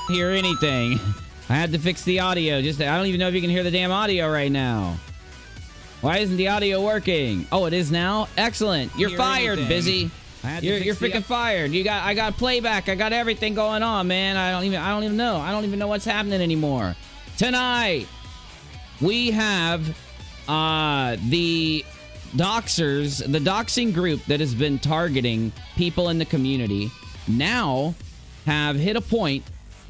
hear anything. I had to fix the audio. I don't even know if you can hear the damn audio right now. Why isn't the audio working? Oh, it is now? Excellent. You're fired, Busy. You're freaking fired. I got playback. I got everything going on, man. I don't even know. I don't even know what's happening anymore. Tonight, we have the doxers, the doxing group that has been targeting people in the community, now have hit a point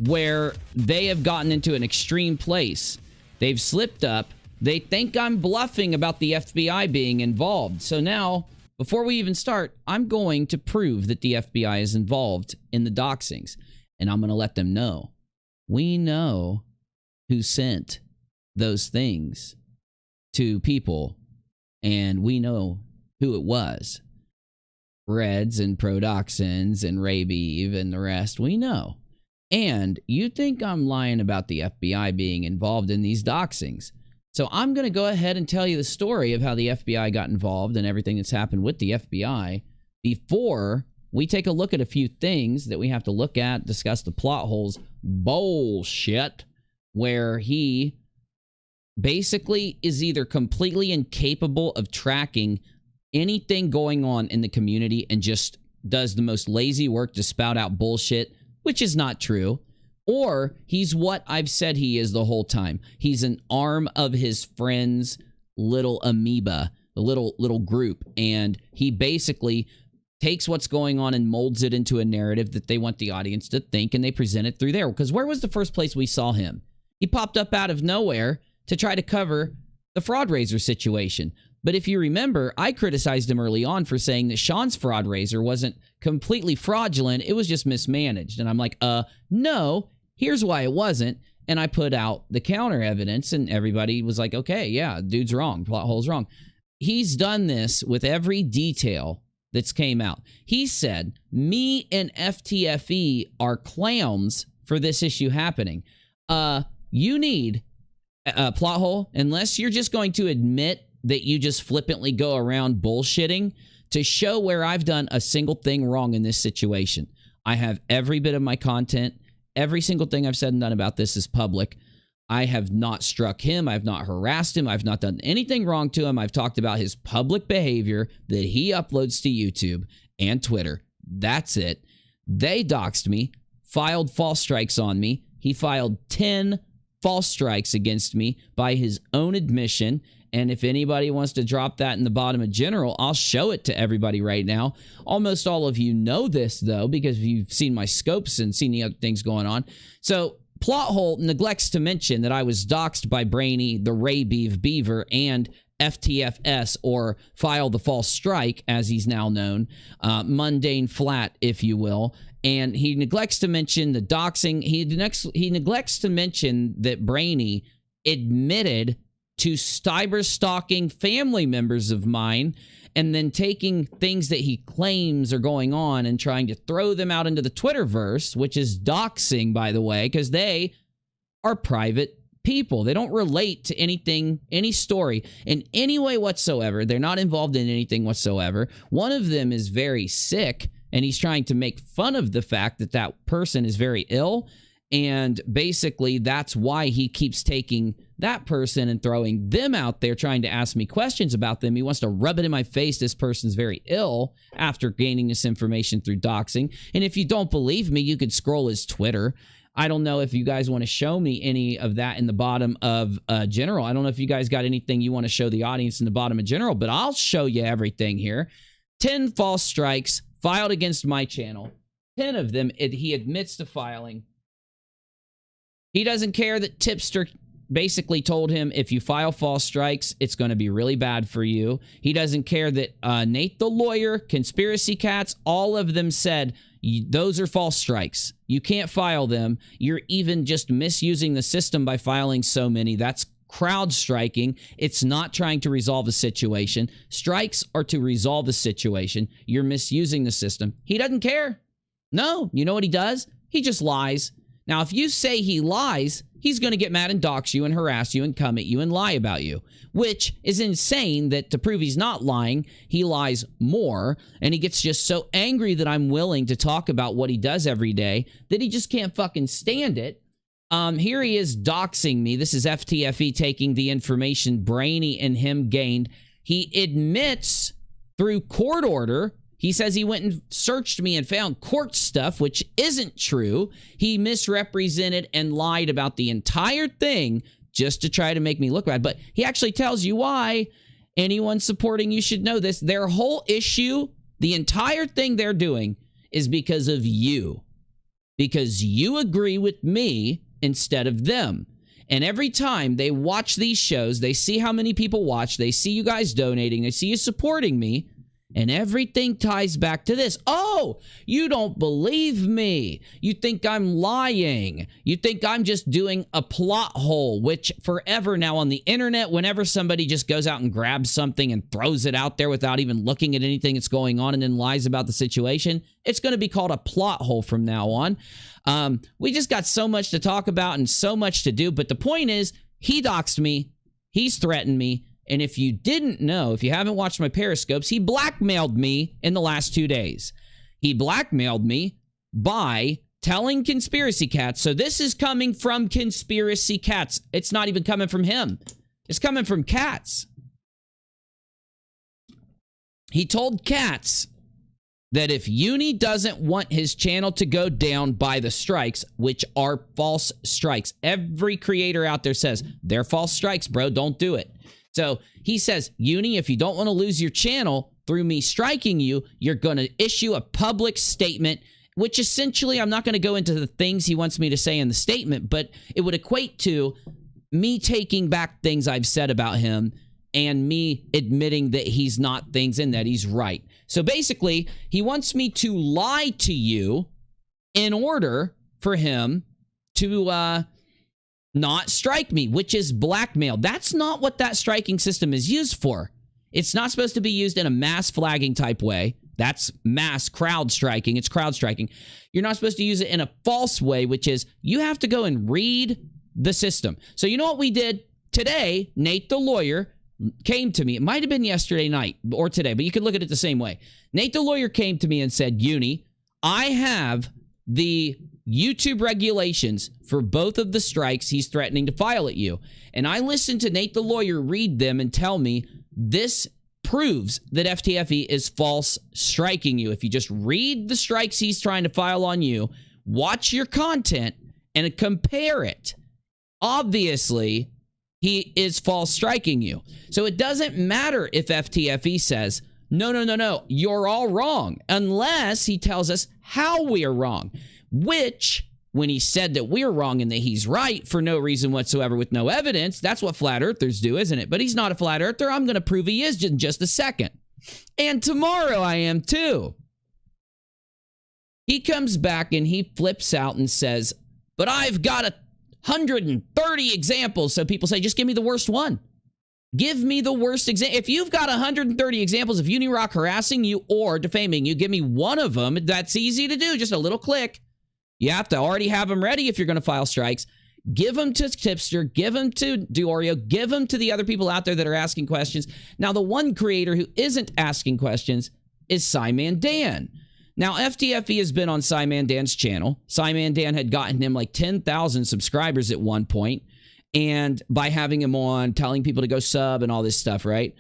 where they have gotten into an extreme place. They've slipped up. They think I'm bluffing about the FBI being involved. So now, before we even start, I'm going to prove that the FBI is involved in the doxings. And I'm going to let them know. We know who sent those things to people. And we know who it was. Reds and Prodoxins and Rabeeve and the rest. We know. And you think I'm lying about the FBI being involved in these doxings. So I'm going to go ahead and tell you the story of how the FBI got involved and everything that's happened with the FBI before we take a look at a few things that we have to look at, discuss the plot holes bullshit, where he basically is either completely incapable of tracking anything going on in the community and just does the most lazy work to spout out bullshit, which is not true. Or he's what I've said he is the whole time. He's an arm of his friend's little amoeba, a little group. And he basically takes what's going on and molds it into a narrative that they want the audience to think, and they present it through there. Because where was the first place we saw him? He popped up out of nowhere to try to cover the fraud raiser situation. But if you remember, I criticized him early on for saying that Sean's fraud raiser wasn't completely fraudulent. It was just mismanaged. And I'm like, no. Here's why it wasn't. And I put out the counter evidence, and everybody was like, okay, yeah, dude's wrong. Plot hole's wrong. He's done this with every detail that's came out. He said, me and FTFE are clowns for this issue happening. You need a plot hole, unless you're just going to admit that you just flippantly go around bullshitting, to show where I've done a single thing wrong in this situation. I have every bit of my content. Every single thing I've said and done about this is public. I have not struck him. I've not harassed him. I've not done anything wrong to him. I've talked about his public behavior that he uploads to YouTube and Twitter. That's it. They doxed me, filed false strikes on me. He filed 10 false strikes against me by his own admission. And if anybody wants to drop that in the bottom of general, I'll show it to everybody right now. Almost all of you know this, though, because you've seen my scopes and seen the other things going on. So plot hole neglects to mention that I was doxed by Brainy, the Rabeeve Beaver, and FTFS, or File the False Strike, as he's now known. Mundane Flat, if you will. And he neglects to mention the doxing. He neglects to mention that Brainy admitted to cyber stalking family members of mine, and then taking things that he claims are going on and trying to throw them out into the Twitterverse, which is doxing, by the way, because they are private people. They don't relate to anything, any story in any way whatsoever. They're not involved in anything whatsoever. One of them is very sick, and he's trying to make fun of the fact that that person is very ill. And basically, that's why he keeps taking that person and throwing them out there, trying to ask me questions about them. He wants to rub it in my face this person's very ill after gaining this information through doxing. And if you don't believe me, you could scroll his Twitter. I don't know if you guys want to show me any of that in the bottom of general. I don't know if you guys got anything you want to show the audience in the bottom of general, but I'll show you everything here. 10 false strikes filed against my channel. 10 of them he admits to filing. He doesn't care that Tipster basically told him, if you file false strikes, it's going to be really bad for you. He doesn't care that Nate the lawyer, Conspiracy Catz, all of them said, those are false strikes. You can't file them. You're even just misusing the system by filing so many. That's crowd striking. It's not trying to resolve a situation. Strikes are to resolve a situation. You're misusing the system. He doesn't care. No. You know what he does? He just lies. Now, if you say he lies, he's going to get mad and dox you and harass you and come at you and lie about you, which is insane that to prove he's not lying, he lies more. And he gets just so angry that I'm willing to talk about what he does every day that he just can't fucking stand it. Here he is doxing me. This is FTFE taking the information Brainy and him gained. He admits through court order, he says he went and searched me and found court stuff, which isn't true. He misrepresented and lied about the entire thing just to try to make me look bad. But he actually tells you why. Anyone supporting you should know this. Their whole issue, the entire thing they're doing is because of you. Because you agree with me instead of them. And every time they watch these shows, they see how many people watch, they see you guys donating, they see you supporting me, and everything ties back to this. Oh, you don't believe me. You think I'm lying. You think I'm just doing a plot hole, which forever now on the internet, whenever somebody just goes out and grabs something and throws it out there without even looking at anything that's going on and then lies about the situation, it's going to be called a plot hole from now on. We just got so much to talk about and so much to do. But the point is, he doxed me. He's threatened me. And if you didn't know, if you haven't watched my Periscopes, he blackmailed me in the last 2 days. He blackmailed me by telling Conspiracy Catz. So this is coming from Conspiracy Catz. It's not even coming from him. It's coming from Catz. He told Catz that if Uni doesn't want his channel to go down by the strikes, which are false strikes, every creator out there says, they're false strikes, bro, don't do it. So he says, Uni, if you don't want to lose your channel through me striking you, you're going to issue a public statement, which essentially, I'm not going to go into the things he wants me to say in the statement, but it would equate to me taking back things I've said about him and me admitting that he's not things and that he's right. So basically, he wants me to lie to you in order for him to not strike me, which is blackmail. That's not what that striking system is used for. It's not supposed to be used in a mass flagging type way. That's mass crowd striking. It's crowd striking. You're not supposed to use it in a false way, which is you have to go and read the system. So you know what we did today? Nate the lawyer came to me. It might have been yesterday night or today, but you could look at it the same way. Nate the lawyer came to me and said, Uni, I have the YouTube regulations for both of the strikes he's threatening to file at you. And I listened to Nate the lawyer read them and tell me this proves that FTFE is false striking you. If you just read the strikes he's trying to file on you, watch your content and compare it. Obviously, he is false striking you. So it doesn't matter if FTFE says, no, you're all wrong, unless he tells us how we are wrong. Which, when he said that we're wrong and that he's right for no reason whatsoever with no evidence, that's what flat earthers do, isn't it? But he's not a flat earther. I'm going to prove he is in just a second. And tomorrow I am too. He comes back and he flips out and says, but I've got 130 examples. So people say, just give me the worst one. Give me the worst example. If you've got 130 examples of unirock harassing you or defaming you, give me one of them. That's easy to do. Just a little click. You have to already have them ready if you're going to file strikes. Give them to Tipster. Give them to Diorio. Give them to the other people out there that are asking questions. Now, the one creator who isn't asking questions is Cyman Dan. Now, FTFE has been on Cyman Dan's channel. Cyman Dan had gotten him like 10,000 subscribers at one point, and by having him on, telling people to go sub and all this stuff, right?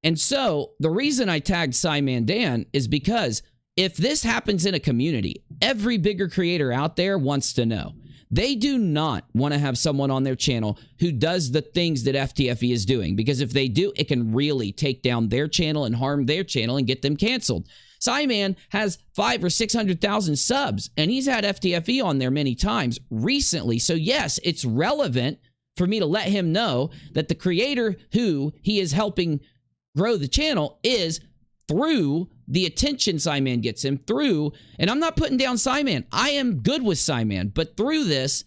And so the reason I tagged Cyman Dan is because if this happens in a community, every bigger creator out there wants to know. They do not want to have someone on their channel who does the things that FTFE is doing, because if they do, it can really take down their channel and harm their channel and get them canceled. Cyman has 500,000 or 600,000 subs, and he's had FTFE on there many times recently. So yes, it's relevant for me to let him know that the creator who he is helping grow the channel is through the attention Cyman gets him through. And I'm not putting down Cyman. I am good with Cyman, but through this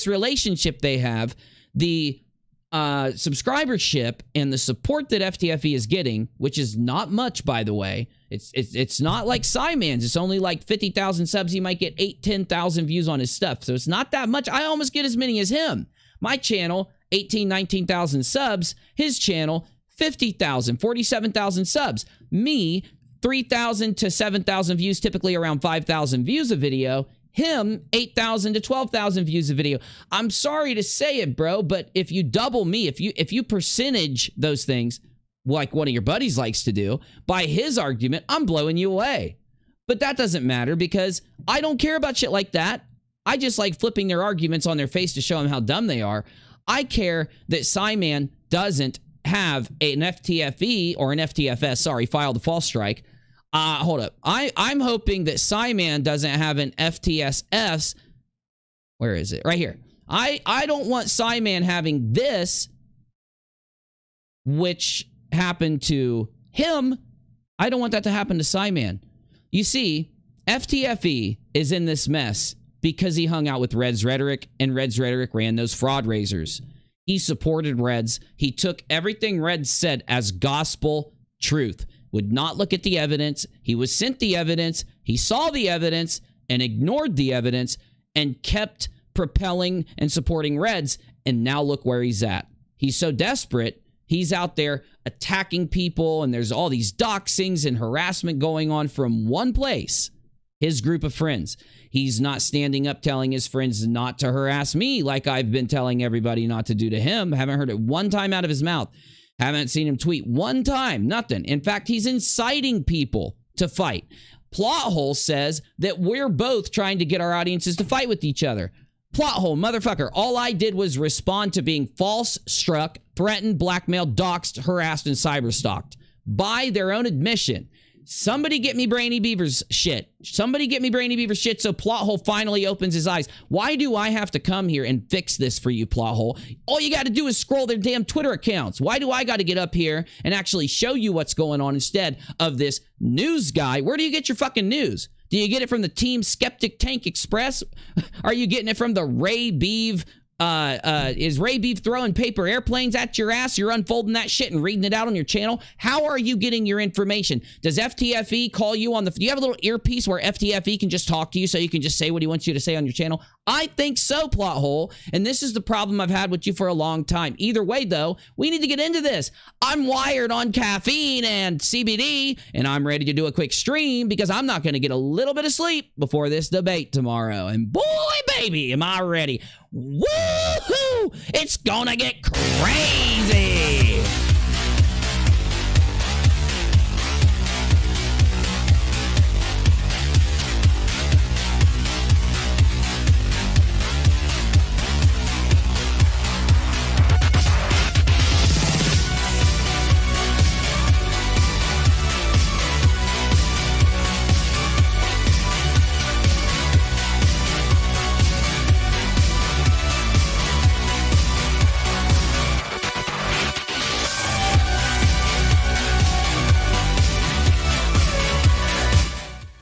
relationship they have, the subscribership and the support that FTFE is getting, which is not much, by the way. It's not like Cyman's. It's only like 50,000 subs. He might get 10,000 views on his stuff. So it's not that much. I almost get as many as him. My channel, 19,000 subs. His channel, 50,000, 47,000 subs. Me, 3,000 to 7,000 views, typically around 5,000 views a video. Him, 8,000 to 12,000 views a video. I'm sorry to say it, bro, but if you double me, if you percentage those things, like one of your buddies likes to do, by his argument, I'm blowing you away. But that doesn't matter because I don't care about shit like that. I just like flipping their arguments on their face to show them how dumb they are. I care that Cyman doesn't have an FTFE or an FTFS, sorry, filed a false strike. Hold up. I'm hoping that Cyman doesn't have an FTSS. Where is it? Right here. I don't want Cyman having this, which happened to him. I don't want that to happen to Cyman. You see, FTFE is in this mess because he hung out with Red's Rhetoric, and Red's Rhetoric ran those fraud raisers. He supported Reds. He took everything Red said as gospel truth. Would not look at the evidence. He was sent the evidence. He saw the evidence and ignored the evidence and kept propelling and supporting Reds. And now look where he's at. He's so desperate. He's out there attacking people, and there's all these doxings and harassment going on from one place, his group of friends. He's not standing up telling his friends not to harass me like I've been telling everybody not to do to him. Haven't heard it one time out of his mouth. Haven't seen him tweet one time. Nothing. In fact, he's inciting people to fight. Plothole says that we're both trying to get our audiences to fight with each other. Plothole, motherfucker, all I did was respond to being false struck, threatened, blackmailed, doxed, harassed, and cyberstalked. By their own admission. Somebody get me Brainy Beaver's shit. Somebody get me Brainy Beaver's shit so Plothole finally opens his eyes. Why do I have to come here and fix this for you, Plothole? All you got to do is scroll their damn Twitter accounts. Why do I got to get up here and actually show you what's going on instead of this news guy? Where do you get your fucking news? Do you get it from the Team Skeptic Tank Express? Are you getting it from the Ray Beeve? Is Ray Beef throwing paper airplanes at your ass? You're unfolding that shit and reading it out on your channel? How are you getting your information? Does FTFE call you on the... Do you have a little earpiece where FTFE can just talk to you so you can just say what he wants you to say on your channel? I think so, Plothole. And this is the problem I've had with you for a long time. Either way, though, we need to get into this. I'm wired on caffeine and CBD, and I'm ready to do a quick stream because I'm not going to get a little bit of sleep before this debate tomorrow. And boy, baby, am I ready. Woohoo! It's gonna get crazy!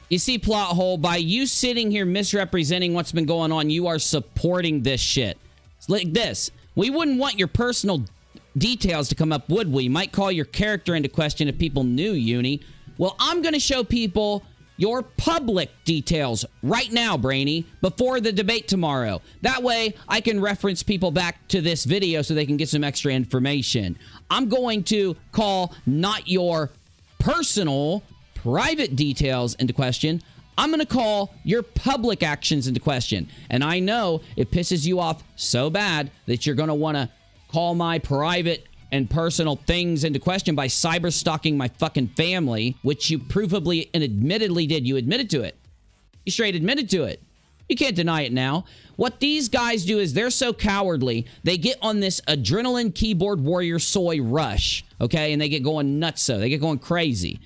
You see, Plothole, by you sitting here misrepresenting what's been going on, you are supporting this shit. It's like this. We wouldn't want your personal details to come up, would we? Might call your character into question if people knew, Uni. Well, I'm going to show people your public details right now, Brainy, before the debate tomorrow. That way, I can reference people back to this video so they can get some extra information. I'm going to call not your personal private details into question. I'm going to call your public actions into question. And I know it pisses you off so bad that you're going to want to call my private and personal things into question by cyber stalking my fucking family, which you provably and admittedly did. You admitted to it. You straight admitted to it. You can't deny it now. What these guys do is they're so cowardly, they get on this adrenaline keyboard warrior soy rush, okay? And they get going nuts, so they get going crazy.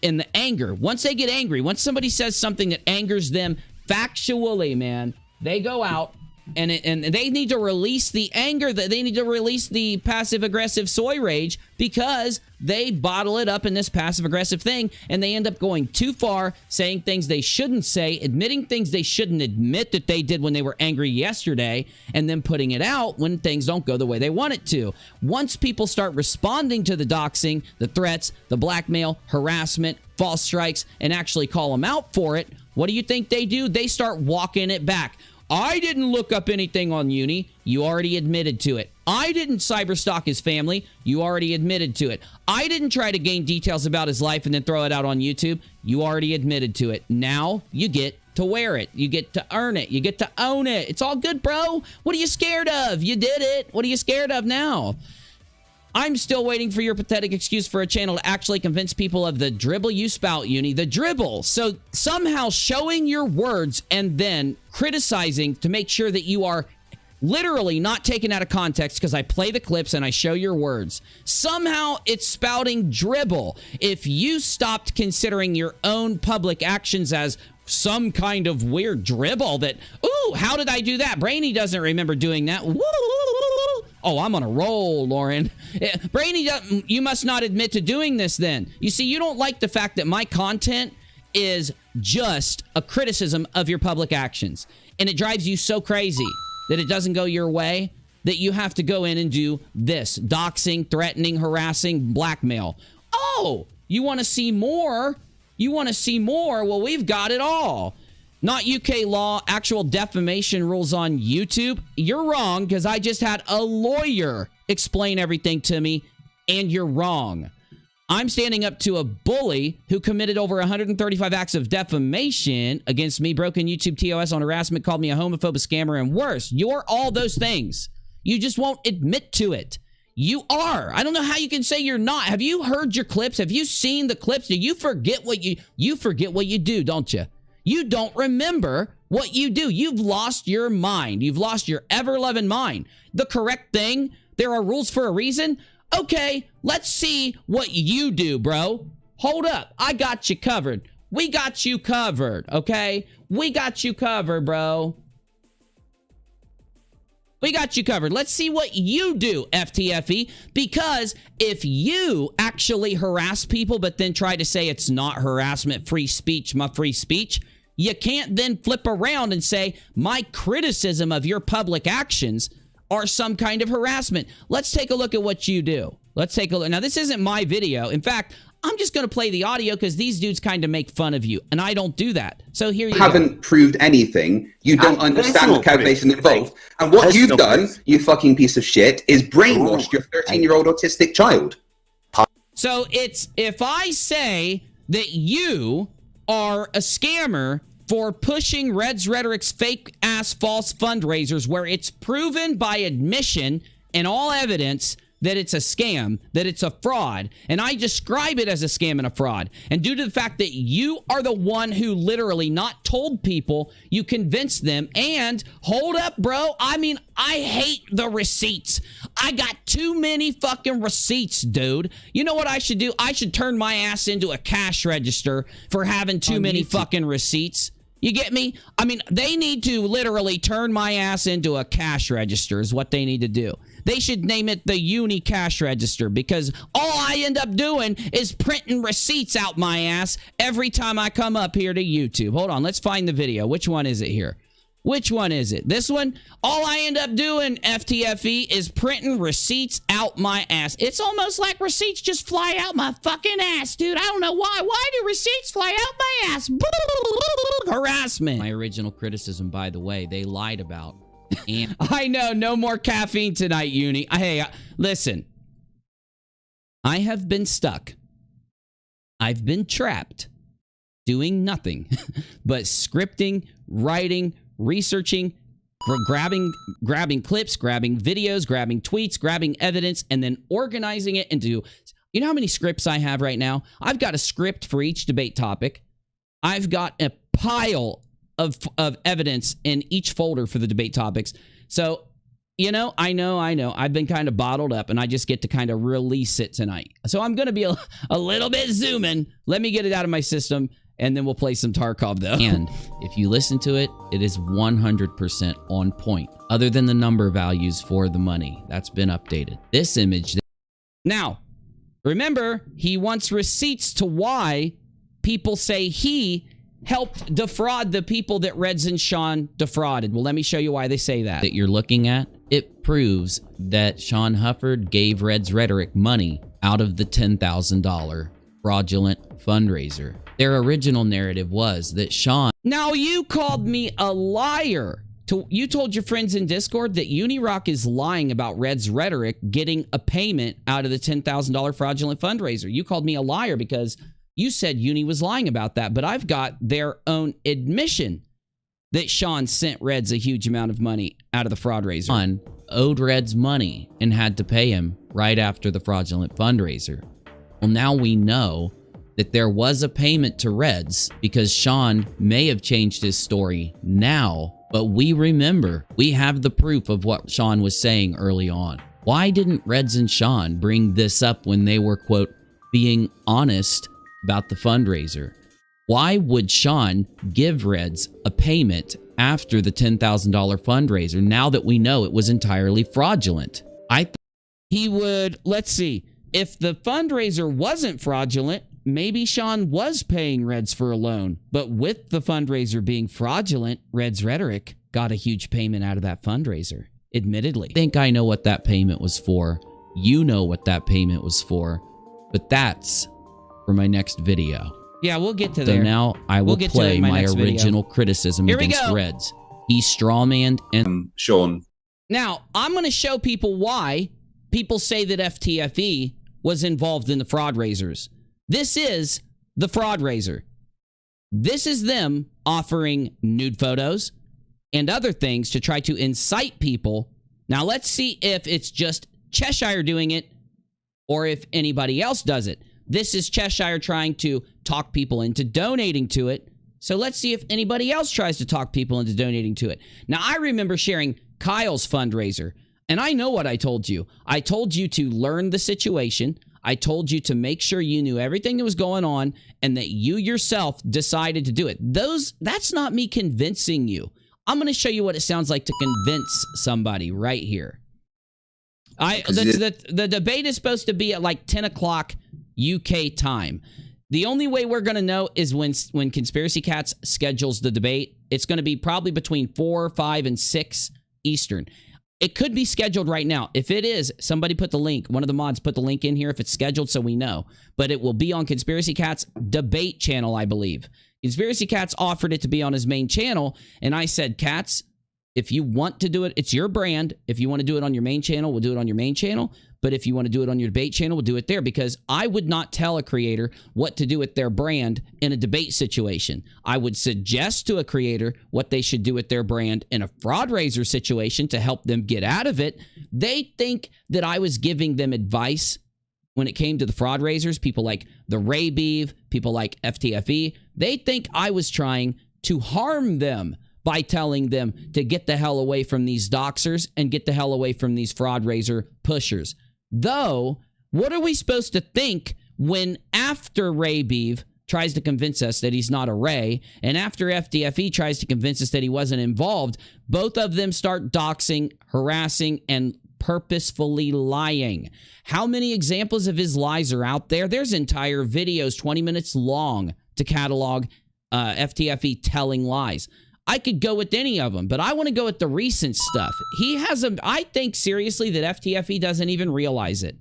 And the anger, once they get angry, once somebody says something that angers them factually, man, they go out And they need to release the anger, that they need to release the passive-aggressive soy rage, because they bottle it up in this passive-aggressive thing, and they end up going too far, saying things they shouldn't say, admitting things they shouldn't admit that they did when they were angry yesterday, and then putting it out when things don't go the way they want it to. Once people start responding to the doxing, the threats, the blackmail, harassment, false strikes, and actually call them out for it, what do you think they do? They start walking it back. I didn't look up anything on Uni. You already admitted to it. I didn't cyberstalk his family. You already admitted to it. I didn't try to gain details about his life and then throw it out on YouTube. You already admitted to it. Now you get to wear it. You get to earn it. You get to own it. It's all good, bro. What are you scared of? You did it. What are you scared of now? I'm still waiting for your pathetic excuse for a channel to actually convince people of the dribble you spout, Uni. The dribble. So somehow showing your words and then criticizing to make sure that you are literally not taken out of context, because I play the clips and I show your words. Somehow it's spouting dribble. If you stopped considering your own public actions as some kind of weird dribble that, ooh, how did I do that? Brainy doesn't remember doing that. Oh, I'm on a roll, Lauren. Brainy, you must not admit to doing this then. You see, you don't like the fact that my content is just a criticism of your public actions. And it drives you so crazy that it doesn't go your way that you have to go in and do this. Doxing, threatening, harassing, blackmail. Oh, you want to see more? You want to see more? Well, we've got it all. Not UK law, actual defamation rules on YouTube. You're wrong, because I just had a lawyer explain everything to me, and you're wrong. I'm standing up to a bully who committed over 135 acts of defamation against me, broken YouTube TOS on harassment, called me a homophobe, a scammer, and worse. You're all those things. You just won't admit to it. You are. I don't know how you can say you're not. Have you heard your clips? Have you seen the clips? Do you forget what you forget what you do, don't you? You don't remember what you do. You've lost your mind. You've lost your ever-loving mind. The correct thing, there are rules for a reason. Okay, let's see what you do, bro. Hold up. I got you covered. We got you covered, okay? We got you covered, bro. We got you covered. Let's see what you do, FTFE, because if you actually harass people but then try to say it's not harassment, free speech, my free speech, you can't then flip around and say my criticism of your public actions are some kind of harassment. Let's take a look at what you do. Let's take a look. Now, this isn't my video. In fact, I'm just going to play the audio because these dudes kind of make fun of you, and I don't do that. So here you haven't proved anything. You don't understand the calculation involved. And what you've done, you fucking piece of shit, is brainwashed your 13-year-old autistic child. So it's, if I say that you are a scammer for pushing Red's Rhetoric's fake-ass false fundraisers where it's proven by admission and all evidence that it's a scam, that it's a fraud, and I describe it as a scam and a fraud. And due to the fact that you are the one who literally not told people, you convinced them, and hold up, bro, I mean, I hate the receipts. I got too many fucking receipts, dude. You know what I should do? I should turn my ass into a cash register for having too many fucking receipts. You get me? I mean, they need to literally turn my ass into a cash register is what they need to do. They should name it the Uni Cash Register, because all I end up doing is printing receipts out my ass every time I come up here to YouTube. Hold on, let's find the video. Which one is it here? Which one is it? This one? All I end up doing, FTFE, is printing receipts out my ass. It's almost like receipts just fly out my fucking ass, dude. I don't know why. Why do receipts fly out my ass? Harassment. My original criticism, by the way, they lied about. And I know, no more caffeine tonight, Uni. Hey, listen. I have been stuck. I've been trapped doing nothing but scripting, writing, researching, grabbing clips, grabbing videos, grabbing tweets, grabbing evidence, and then organizing it into... You know how many scripts I have right now? I've got a script for each debate topic. I've got a pile of evidence in each folder for the debate topics. So, you know, I know. I've been kind of bottled up, and I just get to kind of release it tonight. So I'm going to be a little bit zooming. Let me get it out of my system, and then we'll play some Tarkov, though. And if you listen to it, it is 100% on point, other than the number values for the money. That's been updated. This image... Now, remember, he wants receipts to why people say he helped defraud the people that Reds and Sean defrauded. Well, let me show you why they say that. That you're looking at, it proves that Sean Hufford gave Reds Rhetoric money out of the $10,000 fraudulent fundraiser. Their original narrative was that Sean... Now, you called me a liar. You told your friends in Discord that Unirock is lying about Reds Rhetoric getting a payment out of the $10,000 fraudulent fundraiser. You called me a liar because you said Uni was lying about that, but I've got their own admission that Sean sent Reds a huge amount of money out of the fraud raiser. Sean owed Reds money and had to pay him right after the fraudulent fundraiser. Well, now we know that there was a payment to Reds because Sean may have changed his story now, but we remember, we have the proof of what Sean was saying early on. Why didn't Reds and Sean bring this up when they were, quote, being honest about the fundraiser? Why would Sean give Reds a payment after the $10,000 fundraiser now that we know it was entirely fraudulent? He would, let's see, if the fundraiser wasn't fraudulent, maybe Sean was paying Reds for a loan, but with the fundraiser being fraudulent, Reds Rhetoric got a huge payment out of that fundraiser, admittedly. I think I know what that payment was for. You know what that payment was for, but that's for my next video. Yeah, we'll get to there. So now I will play my original criticism against Reds. He strawmanned and... Sean. Now, I'm going to show people why people say that FTFE was involved in the fraud raisers. This is the fraud raiser. This is them offering nude photos and other things to try to incite people. Now, let's see if it's just Cheshire doing it or if anybody else does it. This is Cheshire trying to talk people into donating to it. So let's see if anybody else tries to talk people into donating to it. Now, I remember sharing Kyle's fundraiser, and I know what I told you. I told you to learn the situation. I told you to make sure you knew everything that was going on and that you yourself decided to do it. That's not me convincing you. I'm going to show you what it sounds like to convince somebody right here. The debate is supposed to be at like 10 o'clock UK time. The only way we're going to know is when Conspiracy Catz schedules the debate. It's going to be probably between 4, 5, and 6 Eastern. It could be scheduled right now. If it is, somebody put the link. One of the mods put the link in here if it's scheduled so we know. But it will be on Conspiracy Catz debate channel, I believe. Conspiracy Catz offered it to be on his main channel, and I said, Catz, if you want to do it, it's your brand. If you want to do it on your main channel, we'll do it on your main channel. But if you want to do it on your debate channel, we'll do it there, because I would not tell a creator what to do with their brand in a debate situation. I would suggest to a creator what they should do with their brand in a fraud raiser situation to help them get out of it. They think that I was giving them advice when it came to the fraud raisers, people like the Ray Beeve, people like FTFE. They think I was trying to harm them by telling them to get the hell away from these doxers and get the hell away from these fraud raiser pushers. Though, what are we supposed to think when after Ray Beeve tries to convince us that he's not a Ray, and after FTFE tries to convince us that he wasn't involved, both of them start doxing, harassing, and purposefully lying. How many examples of his lies are out there? There's entire videos 20 minutes long to catalog FTFE telling lies. I could go with any of them, but I want to go with the recent stuff. I think seriously that FTFE doesn't even realize it.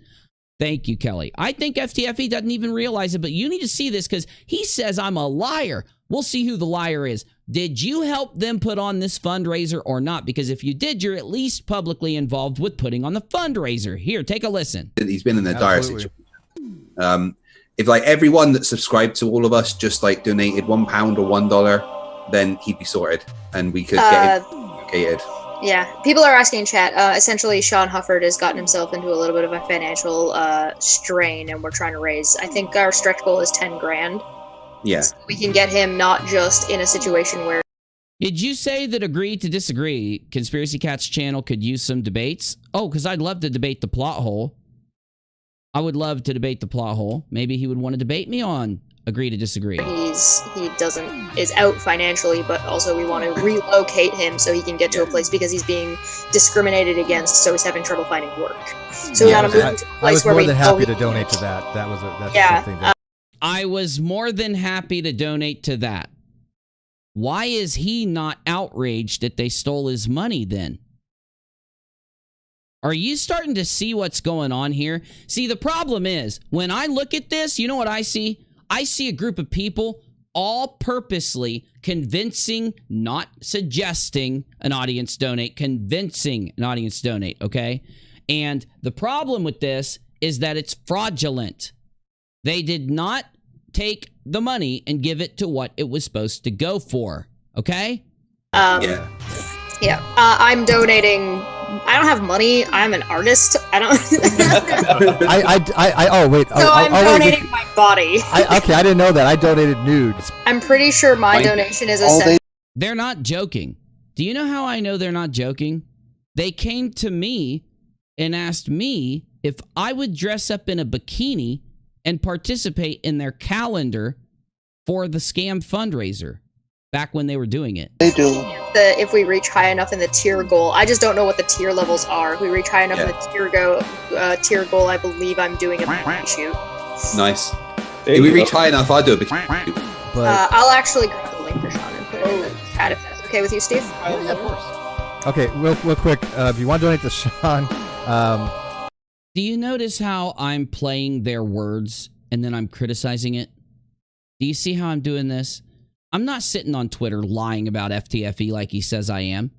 Thank you, Kelly. I think FTFE doesn't even realize it, but you need to see this because he says I'm a liar. We'll see who the liar is. Did you help them put on this fundraiser or not? Because if you did, you're at least publicly involved with putting on the fundraiser. Here, take a listen. He's been in a dire situation. If like everyone that subscribed to all of us just like donated £1 or $1, then he'd be sorted and we could get him located. Yeah, people are asking in chat. Essentially, Sean Hufford has gotten himself into a little bit of a financial strain, and we're trying to raise. I think our stretch goal is 10 grand. Yeah, so we can get him not just in a situation where. Did you say that agree to disagree? Conspiracy Catz channel could use some debates. Oh, because I'd love to debate the plot hole. I would love to debate the plot hole. Maybe he would want to debate me on agree to disagree. Is out financially, but also we want to relocate him so he can get to a place because he's being discriminated against, so he's having trouble finding work. So we want to move to a place where we know. I was more than happy to donate to that. That's something that I was more than happy to donate to that. Why is he not outraged that they stole his money then? Are you starting to see what's going on here? See, the problem is, when I look at this, you know what I see? I see a group of people all purposely convincing, not suggesting an audience donate, convincing an audience donate, okay? And the problem with this is that it's fraudulent. They did not take the money and give it to what it was supposed to go for, okay? Yeah. I'm donating. I don't have money. I'm an artist. I don't. Oh wait. So I'm donating my body. Okay, I didn't know that. I donated nudes. I'm pretty sure my donation is a. They're not joking. Do you know how I know they're not joking? They came to me and asked me if I would dress up in a bikini and participate in their calendar for the scam fundraiser back when they were doing it. They do. If we reach high enough in the tier goal, I just don't know what the tier levels are. If we reach high enough in the tier goal, I believe I'm doing a bikini shoot. Nice. If we reach high enough, I'll do a bikini shoot. I'll actually grab the link for Sean and put it in the chat if that's okay with you, Steve. Yeah, of course. Okay, real quick, if you want to donate to Sean, do you notice how I'm playing their words and then I'm criticizing it? Do you see how I'm doing this? I'm not sitting on Twitter lying about FTFE like he says I am.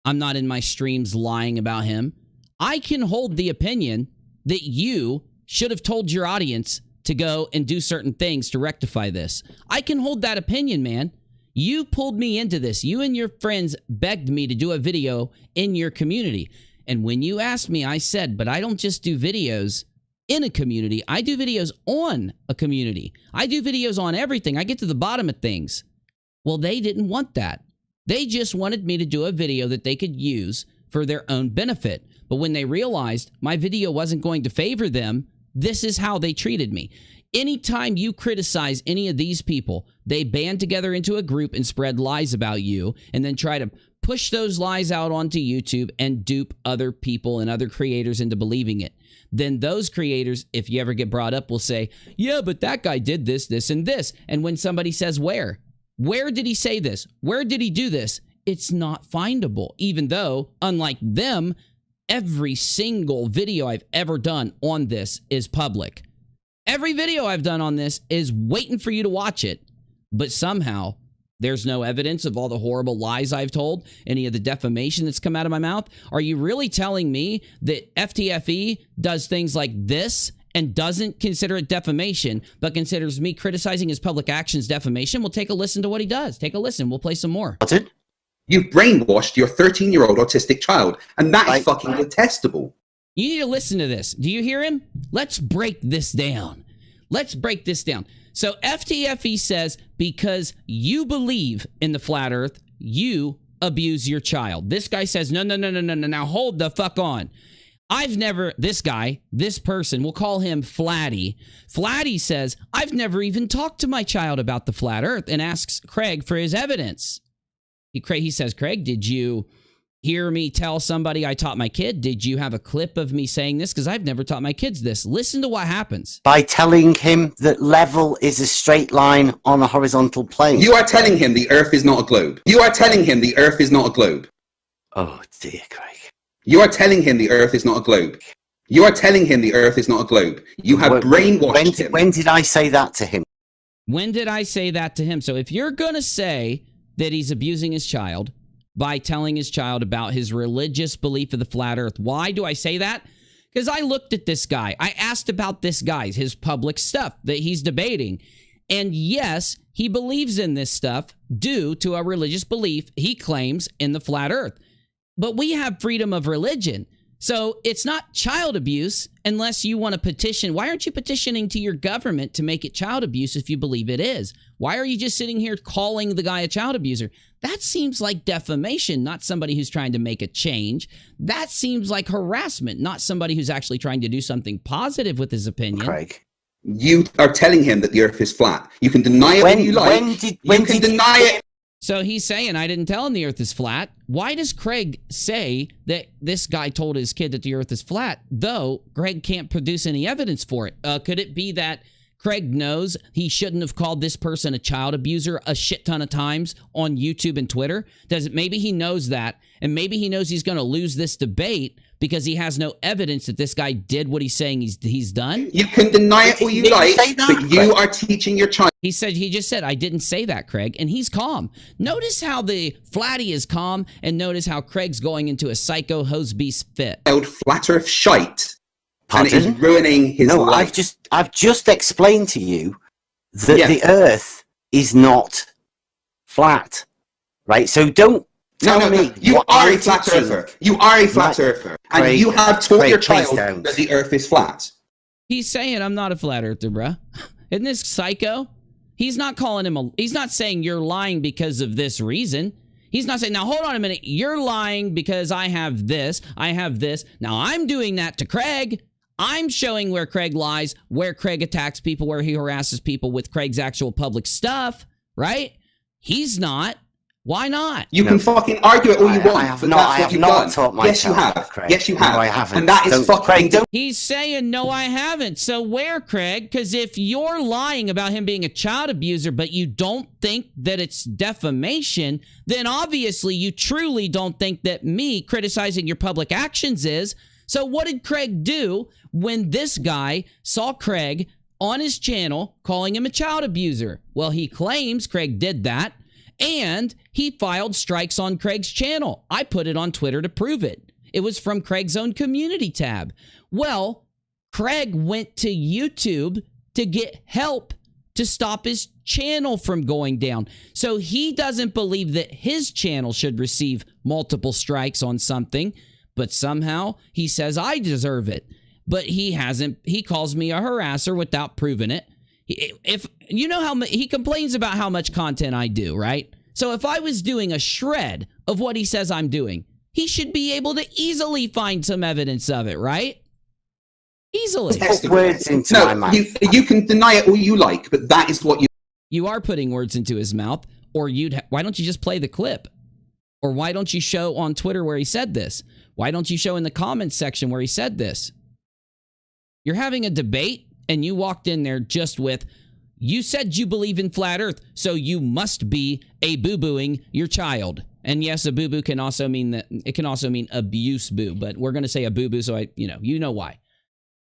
I'm not in my streams lying about him. I can hold the opinion that you should have told your audience to go and do certain things to rectify this. I can hold that opinion, man. You pulled me into this. You and your friends begged me to do a video in your community. And when you asked me, I said, but I don't just do videos in a community. I do videos on a community. I do videos on everything. I get to the bottom of things. Well, they didn't want that. They just wanted me to do a video that they could use for their own benefit. But when they realized my video wasn't going to favor them, this is how they treated me. Anytime you criticize any of these people, they band together into a group and spread lies about you and then try to push those lies out onto YouTube and dupe other people and other creators into believing it. Then those creators, if you ever get brought up, will say, yeah, but that guy did this, this, and this. And when somebody says where did he say this? Where did he do this? It's not findable, even though, unlike them, every single video I've ever done on this is public. Every video I've done on this is waiting for you to watch it. But somehow, there's no evidence of all the horrible lies I've told, any of the defamation that's come out of my mouth. Are you really telling me that FTFE does things like this and doesn't consider it defamation, but considers me criticizing his public actions defamation? Well, take a listen to what he does. Take a listen. We'll play some more. What's it? You've brainwashed your 13-year-old autistic child, and that is fucking detestable. You need to listen to this. Do you hear him? Let's break this down. Let's break this down. So FTFE says, because you believe in the flat earth, you abuse your child. This guy says, no. Now hold the fuck on. This person, we'll call him Flatty. Flatty says, I've never even talked to my child about the flat earth, and asks Craig for his evidence. He says, Craig, did you hear me tell somebody I taught my kid? Did you have a clip of me saying this? Because I've never taught my kids this. Listen to what happens. By telling him that level is a straight line on a horizontal plane. You are telling him the earth is not a globe. You are telling him the earth is not a globe. Oh, dear, Craig. You are telling him the earth is not a globe. You are telling him the earth is not a globe. You have brainwashed him. When did I say that to him? When did I say that to him? So if you're going to say that he's abusing his child by telling his child about his religious belief of the flat earth, why do I say that? Because I looked at this guy. I asked about this guy, his public stuff that he's debating. And yes, he believes in this stuff due to a religious belief he claims in the flat earth. But we have freedom of religion. So it's not child abuse unless you want to petition. Why aren't you petitioning to your government to make it child abuse if you believe it is? Why are you just sitting here calling the guy a child abuser? That seems like defamation, not somebody who's trying to make a change. That seems like harassment, not somebody who's actually trying to do something positive with his opinion. Craig, You are telling him that the Earth is flat. You can deny it when you like. When did deny it? So he's saying, I didn't tell him the Earth is flat. Why does Craig say that this guy told his kid that the Earth is flat, though Craig can't produce any evidence for it? Could it be that Craig knows he shouldn't have called this person a child abuser a shit ton of times on YouTube and Twitter? Maybe he knows that, and maybe he knows he's going to lose this debate because he has no evidence that this guy did what he's saying he's done? You can deny it all you like, but you are teaching your child. He just said, I didn't say that, Craig, and he's calm. Notice how the flatty is calm, and notice how Craig's going into a psycho hose beast fit. Flat Earth shite. Pardon? And it is ruining his life. I've just explained to you that the Earth is not flat, right? So don't tell me. You are a flat earther. You are a flat earther, and you have taught your child that the Earth is flat. He's saying I'm not a flat earther, bruh. Isn't this psycho? He's not calling him he's not saying you're lying because of this reason. He's not saying, now hold on a minute, you're lying because I have this, I have this. Now I'm doing that to Craig. I'm showing where Craig lies, where Craig attacks people, where he harasses people with Craig's actual public stuff, right? He's not. Why not? You can fucking argue it all you want. I have not taught my Yes, you child, have. Craig. Yes, you have. No, I haven't. And that is fucking... He's saying, no, I haven't. So where, Craig? Because if you're lying about him being a child abuser, but you don't think that it's defamation, then obviously you truly don't think that me criticizing your public actions is. So what did Craig do when this guy saw Craig on his channel calling him a child abuser? Well, he claims Craig did that, and he filed strikes on Craig's channel. I put it on Twitter to prove it. It was from Craig's own community tab. Well, Craig went to YouTube to get help to stop his channel from going down. So he doesn't believe that his channel should receive multiple strikes on something, but somehow he says I deserve it. But he hasn't. He calls me a harasser without proving it. If you know how he complains about how much content I do, right? So if I was doing a shred of what he says I'm doing, he should be able to easily find some evidence of it, right? Easily. Put words into my mouth. You can deny it all you like, but that is what you are putting words into his mouth. Or why don't you just play the clip? Or why don't you show on Twitter where he said this? Why don't you show in the comments section where he said this? You're having a debate, and you walked in there just with, you said you believe in flat earth, so you must be a boo-booing your child. And yes, a boo-boo can also mean that, it can also mean abuse boo, but we're going to say a boo-boo, so you know why.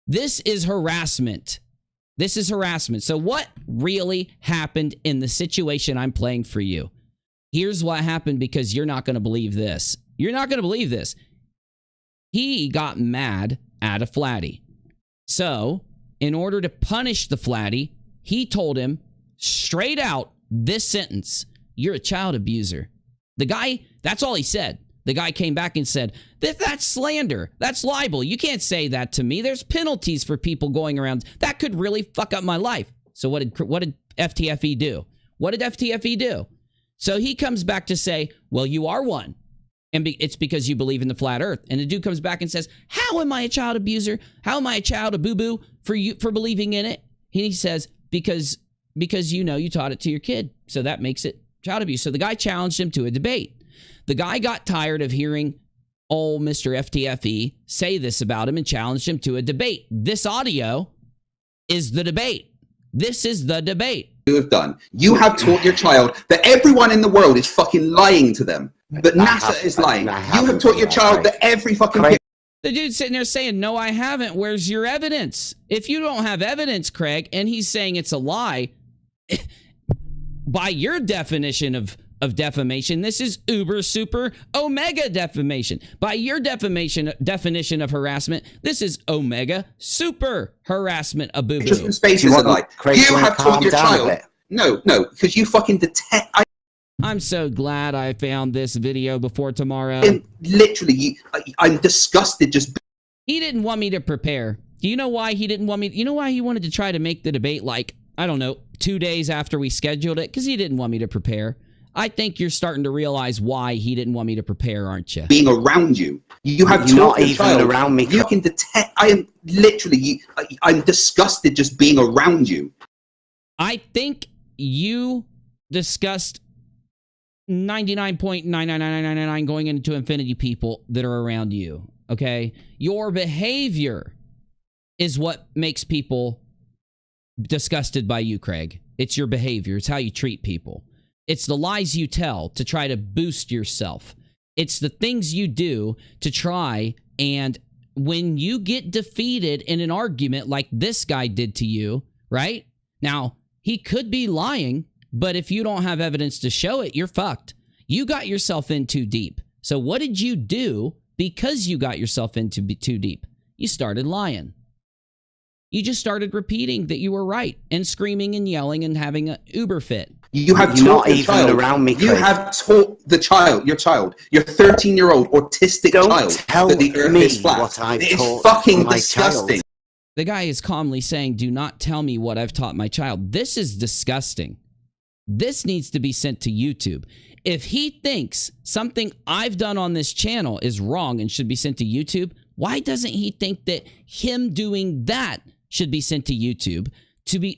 This is harassment. This is harassment. So what really happened in the situation I'm playing for you? Here's what happened, because you're not going to believe this. You're not going to believe this. He got mad at a flatty. So, in order to punish the flatty, he told him straight out this sentence: you're a child abuser. The guy, that's all he said. The guy came back and said, that's slander. That's libel. You can't say that to me. There's penalties for people going around. That could really fuck up my life. So what did FTFE do? What did FTFE do? So he comes back to say, well, you are one. And it's because you believe in the flat earth. And the dude comes back and says, how am I a child abuser? How am I a child, a boo-boo for believing in it? And he says, because you taught it to your kid. So that makes it child abuse. So the guy challenged him to a debate. The guy got tired of hearing old Mr. FTFE say this about him and challenged him to a debate. This audio is the debate. This is the debate. You have done. You have taught your child that everyone in the world is fucking lying to them. That NASA is lying. You have taught your child that every fucking... The dude's sitting there saying, no, I haven't. Where's your evidence? If you don't have evidence, Craig, and he's saying it's a lie, by your definition of defamation, this is uber, super, omega defamation. By your definition of harassment, this is omega, super harassment of boo-boo. Just in spaces are like, you have taught your child... No, because you fucking detect... I'm so glad I found this video before tomorrow. Literally, I'm disgusted just... He didn't want me to prepare. Do you know why he didn't want me... You know why he wanted to try to make the debate like, I don't know, 2 days after we scheduled it? Because he didn't want me to prepare. I think you're starting to realize why he didn't want me to prepare, aren't you? Being around you. You have You're not even child. around me. You can detect. I am literally. I'm disgusted just being around you. I think you discussed 99.99999 going into infinity people that are around you. Okay, your behavior is what makes people disgusted by you, Craig. It's your behavior. It's how you treat people. It's the lies you tell to try to boost yourself. It's the things you do to try, and when you get defeated in an argument like this guy did to you, right? Now, he could be lying, but if you don't have evidence to show it, you're fucked. You got yourself in too deep. So what did you do because you got yourself into too deep? You started lying. You just started repeating that you were right and screaming and yelling and having an uber fit. You have You're taught not your even child. around me, You Craig. have taught your 13-year-old autistic Don't child tell that the earth me is flat. what I've It is taught fucking my disgusting. child. The guy is calmly saying, do not tell me what I've taught my child. This is disgusting. This needs to be sent to YouTube. If he thinks something I've done on this channel is wrong and should be sent to YouTube, why doesn't he think that him doing that should be sent to YouTube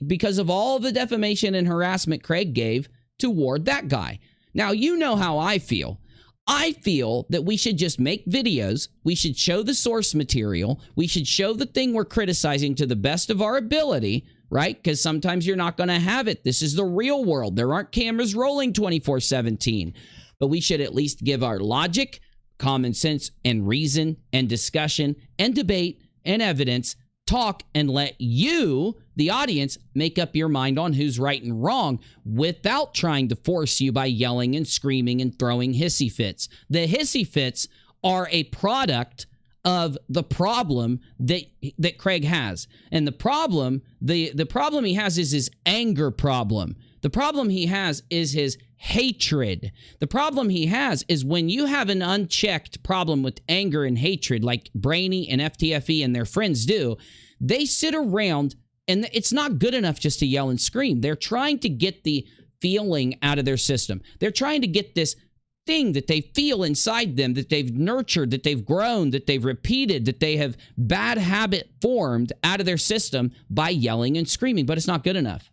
because of all the defamation and harassment Craig gave toward that guy? Now, you know how I feel. I feel that we should just make videos. We should show the source material. We should show the thing we're criticizing to the best of our ability, right? Because sometimes you're not going to have it. This is the real world. There aren't cameras rolling 24/17. But we should at least give our logic, common sense, and reason, and discussion, and debate, and evidence, talk, and let you, the audience, make up your mind on who's right and wrong without trying to force you by yelling and screaming and throwing hissy fits. The hissy fits are a product of the problem that Craig has. And the problem he has is his anger problem. The problem he has is his hatred. The problem he has is when you have an unchecked problem with anger and hatred, like Brainy and FTFE and their friends do, they sit around and it's not good enough just to yell and scream. They're trying to get the feeling out of their system. They're trying to get this thing that they feel inside them, that they've nurtured, that they've grown, that they've repeated, that they have bad habit formed out of their system by yelling and screaming. But it's not good enough.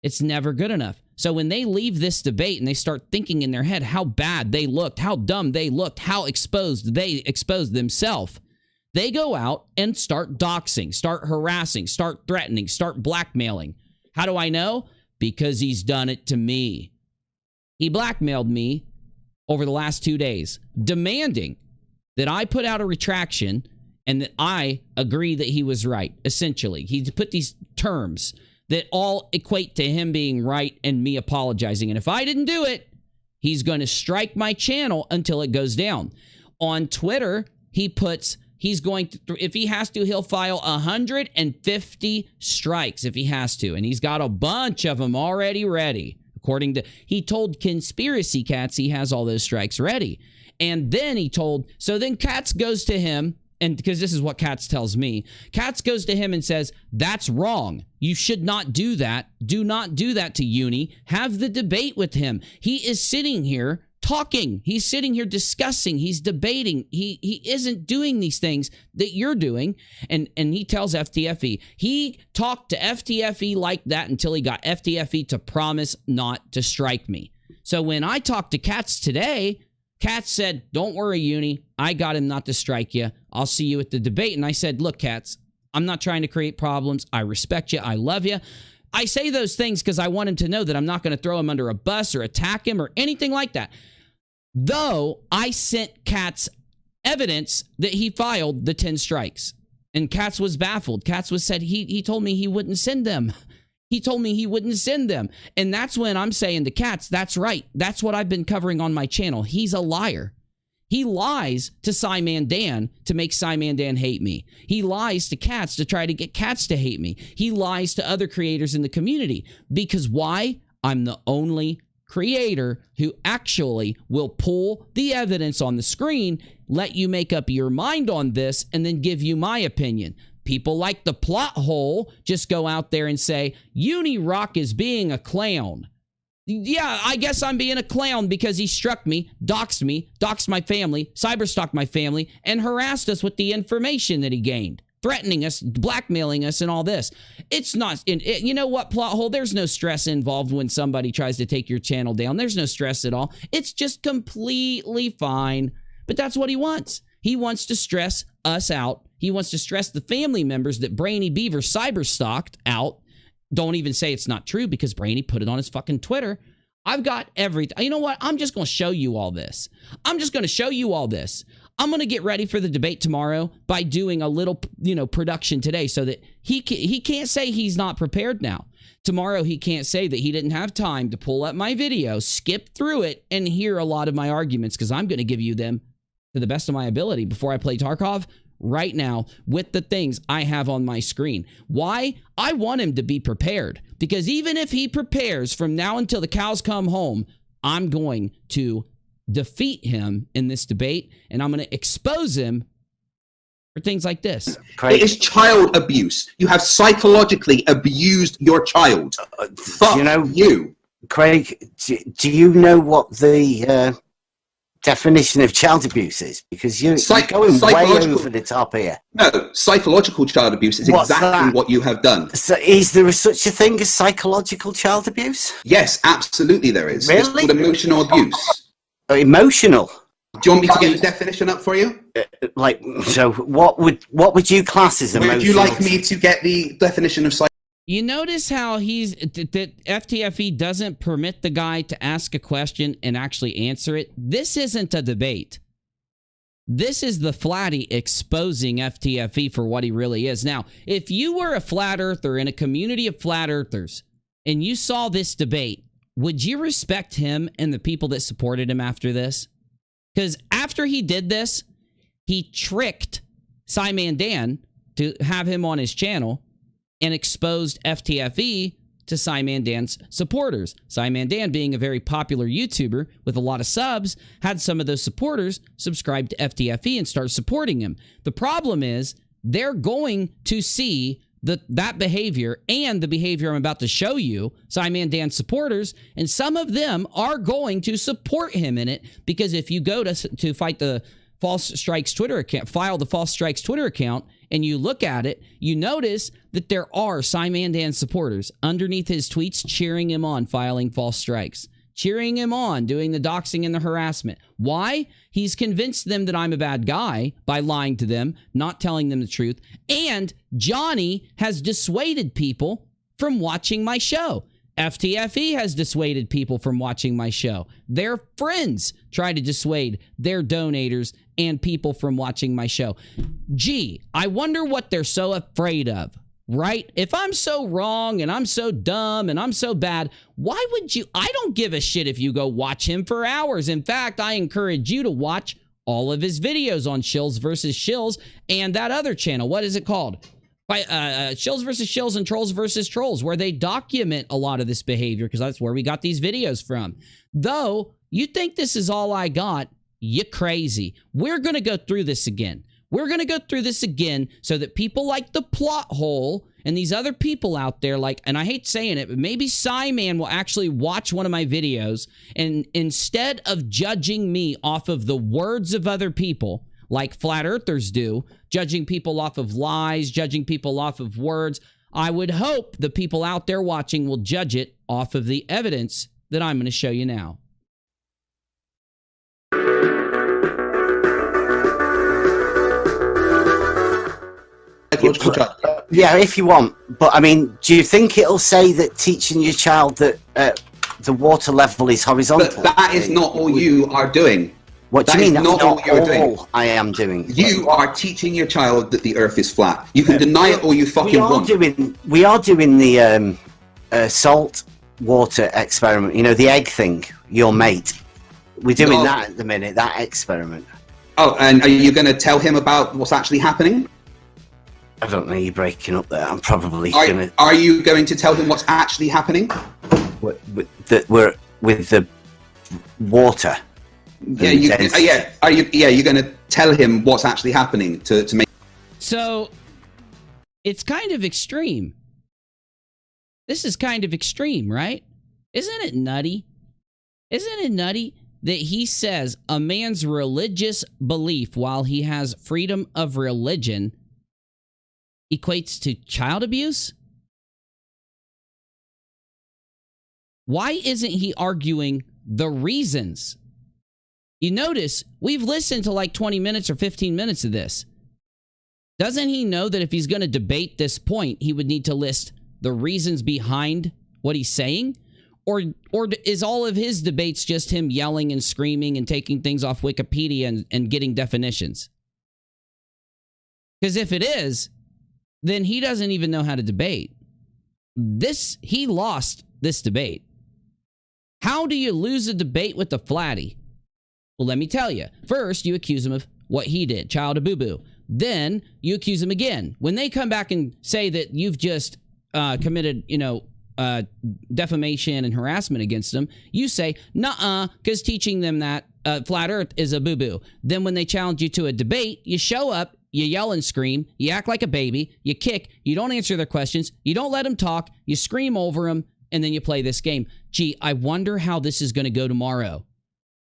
It's never good enough. So when they leave this debate and they start thinking in their head how bad they looked, how dumb they looked, how exposed they exposed themselves, they go out and start doxing, start harassing, start threatening, start blackmailing. How do I know? Because he's done it to me. He blackmailed me over the last 2 days, demanding that I put out a retraction and that I agree that he was right, essentially. He put these terms that all equate to him being right and me apologizing. And if I didn't do it, he's going to strike my channel until it goes down. On Twitter, he puts, he's going to, if he has to, he'll file 150 strikes if he has to. And he's got a bunch of them already ready. According to, he told Conspiracy Catz he has all those strikes ready. And then he told, so then Catz goes to him, and because this is what Catz tells me, Catz goes to him and says, that's wrong. You should not do that. Do not do that to Uni. Have the debate with him. He is sitting here talking. He's sitting here discussing. He's debating. He isn't doing these things that you're doing. And he tells FTFE. He talked to FTFE like that until he got FTFE to promise not to strike me. So when I talked to Catz today, Catz said, don't worry, Uni. I got him not to strike you. I'll see you at the debate. And I said, look, Catz, I'm not trying to create problems. I respect you. I love you. I say those things because I want him to know that I'm not going to throw him under a bus or attack him or anything like that. Though I sent Catz evidence that he filed the 10 strikes. And Catz was baffled. Catz was said he told me he wouldn't send them. He told me he wouldn't send them. And that's when I'm saying to Catz, that's right. That's what I've been covering on my channel. He's a liar. He lies to Simon Dan to make Simon Dan hate me. He lies to Catz to try to get Catz to hate me. He lies to other creators in the community. Because why? I'm the only creator who actually will pull the evidence on the screen, let you make up your mind on this, and then give you my opinion. People like the plot hole just go out there and say, Unirock is being a clown. Yeah, I guess I'm being a clown because he struck me, doxed my family, cyberstalked my family, and harassed us with the information that he gained, threatening us, blackmailing us, and all this. It's not, you know what, Plothole? There's no stress involved when somebody tries to take your channel down. There's no stress at all. It's just completely fine. But that's what he wants. He wants to stress us out. He wants to stress the family members that Brainy Beaver cyberstalked out. Don't even say it's not true because Brainy put it on his fucking Twitter. I've got everything. You know what? I'm just going to show you all this. I'm going to get ready for the debate tomorrow by doing a little, production today so that he can't say he's not prepared now. Tomorrow, he can't say that he didn't have time to pull up my video, skip through it, and hear a lot of my arguments because I'm going to give you them to the best of my ability before I play Tarkov right now with the things I have on my screen. Why? I want him to be prepared because even if he prepares from now until the cows come home, I'm going to defeat him in this debate and I'm going to expose him for things like this. It is child abuse. You have psychologically abused your child. Fuck you. Craig, do you know what the definition of child abuse is? Because you're going way over the top here. No, psychological child abuse is exactly what you have done. So is there such a thing as psychological child abuse? Yes, absolutely there is. Really? It's called emotional abuse. Emotional? Do you want me to get the definition up for you? So what would you class as emotional? Would you like me to get the definition of psychological? You notice how that FTFE doesn't permit the guy to ask a question and actually answer it? This isn't a debate. This is the flatty exposing FTFE for what he really is. Now, if you were a flat earther in a community of flat earthers and you saw this debate, would you respect him and the people that supported him after this? Because after he did this, he tricked Simon Dan to have him on his channel and exposed FTFE to Simon Dan's supporters. Simon Dan, being a very popular YouTuber with a lot of subs, had some of those supporters subscribe to FTFE and start supporting him. The problem is they're going to see that behavior and the behavior I'm about to show you, Simon Dan supporters, and some of them are going to support him in it because if you go to fight the False Strikes Twitter account, file the False Strikes Twitter account, and you look at it, you notice that there are Simon Dan supporters underneath his tweets cheering him on filing false strikes, cheering him on doing the doxing and the harassment. Why? He's convinced them that I'm a bad guy by lying to them, not telling them the truth, and Johnny has dissuaded people from watching my show. FTFE has dissuaded people from watching my show. Their friends try to dissuade their donators and people from watching my show. Gee, I wonder what they're so afraid of, right? If I'm so wrong and I'm so dumb and I'm so bad, why would you? I don't give a shit if you go watch him for hours. In fact, I encourage you to watch all of his videos on Shills versus Shills and that other channel. What is it called? By Shills versus Shills and Trolls versus Trolls, where they document a lot of this behavior because that's where we got these videos from. Though you think this is all I got, you crazy. We're going to go through this again. We're going to go through this again so that people like the Plothole and these other people out there, and I hate saying it, but maybe Simon will actually watch one of my videos and instead of judging me off of the words of other people, like flat earthers do, judging people off of lies, judging people off of words, I would hope the people out there watching will judge it off of the evidence that I'm going to show you now. Yeah, if you want. But, I mean, do you think it'll say that teaching your child that the water level is horizontal? But that is not all you are doing. What do you mean? That's not what you're doing. I am doing. You are teaching your child that the Earth is flat. You can deny it all you fucking want. We are doing the salt water experiment. You know, the egg thing. Your mate. We're doing that at the minute. That experiment. Oh, and are you going to tell him about what's actually happening? I don't know. You're breaking up there. I'm probably going to. Are you going to tell him what's actually happening? With the water. Yeah, you're going to tell him what's actually happening to make. So, it's kind of extreme. This is kind of extreme, right? Isn't it nutty? Isn't it nutty that he says a man's religious belief, while he has freedom of religion, equates to child abuse? Why isn't he arguing the reasons? You notice we've listened to like 20 minutes or 15 minutes of this. Doesn't he know that if he's going to debate this point, he would need to list the reasons behind what he's saying? Or is all of his debates just him yelling and screaming and taking things off Wikipedia and getting definitions? Because if it is, then he doesn't even know how to debate. He lost this debate. How do you lose a debate with the flatty? Well, let me tell you. First, you accuse him of what he did, child of boo-boo. Then you accuse him again. When they come back and say that you've just committed, defamation and harassment against them, you say, nuh-uh, because teaching them that flat earth is a boo-boo. Then when they challenge you to a debate, you show up, you yell and scream, you act like a baby, you kick, you don't answer their questions, you don't let them talk, you scream over them, and then you play this game. Gee, I wonder how this is going to go tomorrow.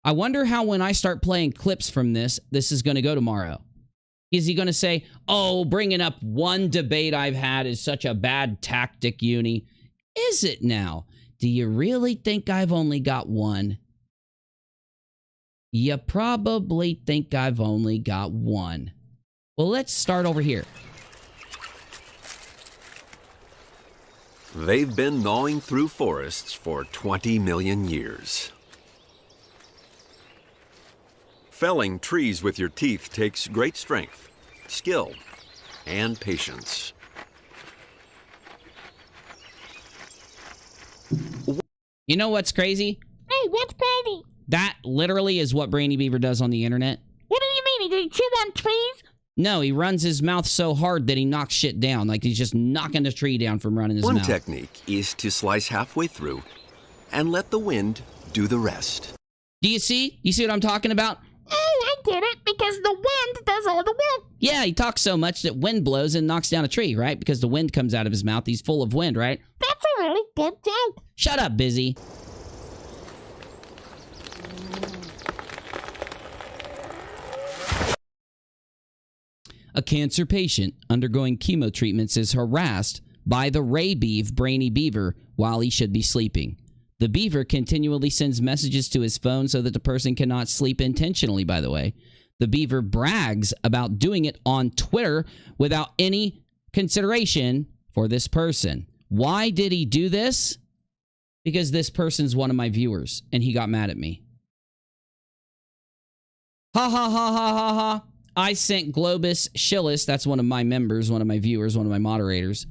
I wonder how when I start playing clips from this is going to go tomorrow. Is he going to say, oh, bringing up one debate I've had is such a bad tactic, Uni? Is it now? Do you really think I've only got one? You probably think I've only got one. Well, let's start over here. They've been gnawing through forests for 20 million years. Felling trees with your teeth takes great strength, skill, and patience. You know what's crazy? Hey, what's crazy? That literally is what Brainy Beaver does on the internet. What do you mean? Did he chew on trees? No, he runs his mouth so hard that he knocks shit down. Like he's just knocking the tree down from running his mouth. One technique is to slice halfway through and let the wind do the rest. Do you see? You see what I'm talking about? Oh, I get it, because the wind does all the work. Yeah, he talks so much that wind blows and knocks down a tree, right? Because the wind comes out of his mouth. He's full of wind, right? That's a really good joke. Shut up, Busy. A cancer patient undergoing chemo treatments is harassed by the Ray-Beav Brainy Beaver while he should be sleeping. The beaver continually sends messages to his phone so that the person cannot sleep intentionally, by the way. The beaver brags about doing it on Twitter without any consideration for this person. Why did he do this? Because this person's one of my viewers, and he got mad at me. Ha ha ha ha ha ha. I sent Globus Shillis, that's one of my members, one of my viewers, one of my moderators,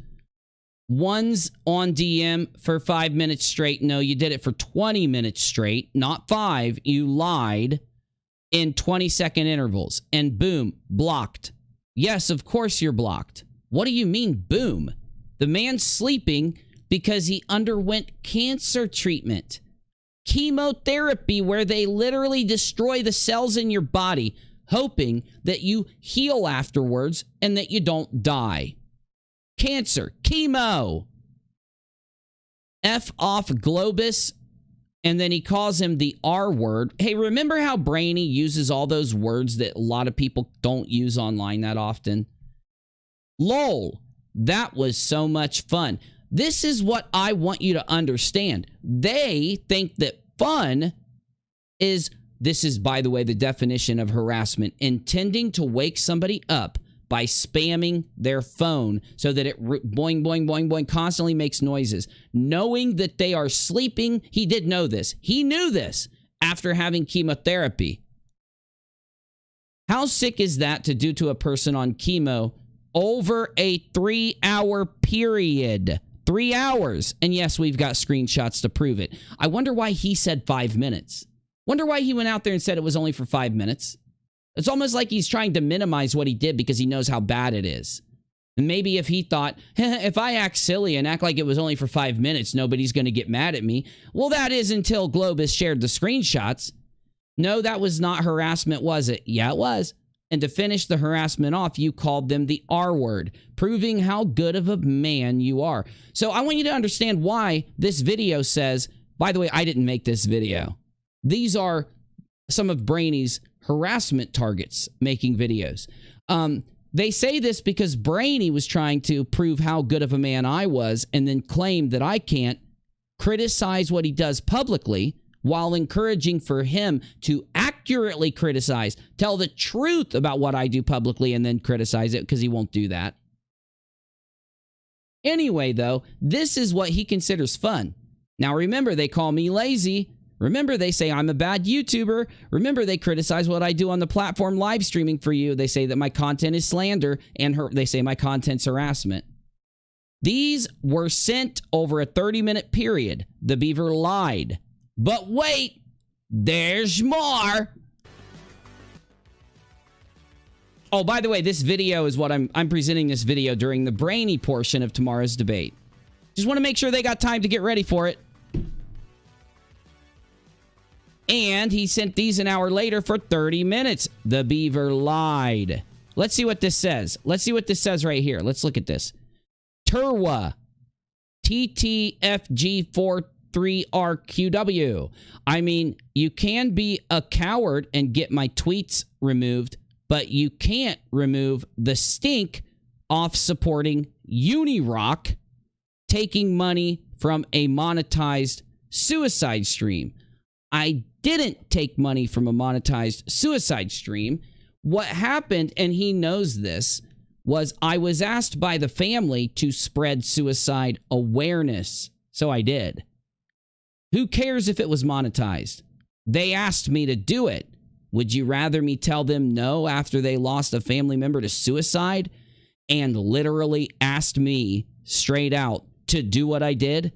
ones on DM for 5 minutes straight. No, you did it for 20 minutes straight, not 5. You lied in 20-second intervals. And boom, blocked. Yes, of course you're blocked. What do you mean, boom? The man's sleeping because he underwent cancer treatment. Chemotherapy, where they literally destroy the cells in your body, hoping that you heal afterwards and that you don't die. Cancer, chemo. F off Globus. And then he calls him the R word. Hey, remember how Brainy uses all those words that a lot of people don't use online that often? LOL. That was so much fun. This is what I want you to understand. They think that fun is, this is, by the way, the definition of harassment, intending to wake somebody up by spamming their phone so that it boing, boing, boing, boing constantly makes noises. Knowing that they are sleeping, he did know this. He knew this after having chemotherapy. How sick is that to do to a person on chemo over a 3-hour period? 3 hours. And yes, we've got screenshots to prove it. I wonder why he said 5 minutes. Wonder why he went out there and said it was only for 5 minutes. It's almost like he's trying to minimize what he did because he knows how bad it is. And maybe if he thought, if I act silly and act like it was only for 5 minutes, nobody's going to get mad at me. Well, that is until Globus shared the screenshots. No, that was not harassment, was it? Yeah, it was. And to finish the harassment off, you called them the R word, proving how good of a man you are. So I want you to understand why this video says By the way, I didn't make this video. These are some of Brainy's harassment targets making videos. They say this because Brainy was trying to prove how good of a man I was and then claimed that I can't criticize what he does publicly while encouraging for him to accurately criticize, tell the truth about what I do publicly and then criticize it, because he won't do that. Anyway, though, this is what he considers fun. Now, remember, they call me lazy. Remember, they say I'm a bad YouTuber. Remember, they criticize what I do on the platform live streaming for you. They say that my content is slander, and they say my content's harassment. These were sent over a 30-minute period. The beaver lied. But wait, there's more. Oh, by the way, this video is what I'm presenting this video during the Brainy portion of tomorrow's debate. Just want to make sure they got time to get ready for it. And he sent these an hour later for 30 minutes. The beaver lied. Let's see what this says. Let's see what this says right here. Let's look at this. Turwa. TTFG43RQW. I mean, you can be a coward and get my tweets removed, but you can't remove the stink off supporting unirock taking money from a monetized suicide stream. I didn't take money from a monetized suicide stream. What happened, and he knows this, was I was asked by the family to spread suicide awareness. So I did. Who cares if it was monetized? They asked me to do it. Would you rather me tell them no after they lost a family member to suicide and literally asked me straight out to do what I did?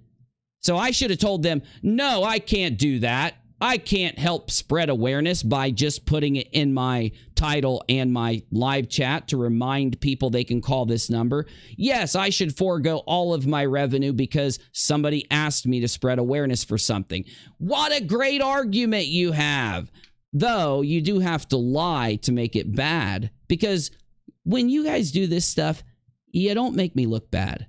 So I should have told them, no, I can't do that. I can't help spread awareness by just putting it in my title and my live chat to remind people they can call this number. Yes, I should forego all of my revenue because somebody asked me to spread awareness for something. What a great argument you have. Though you do have to lie to make it bad, because when you guys do this stuff, you don't make me look bad.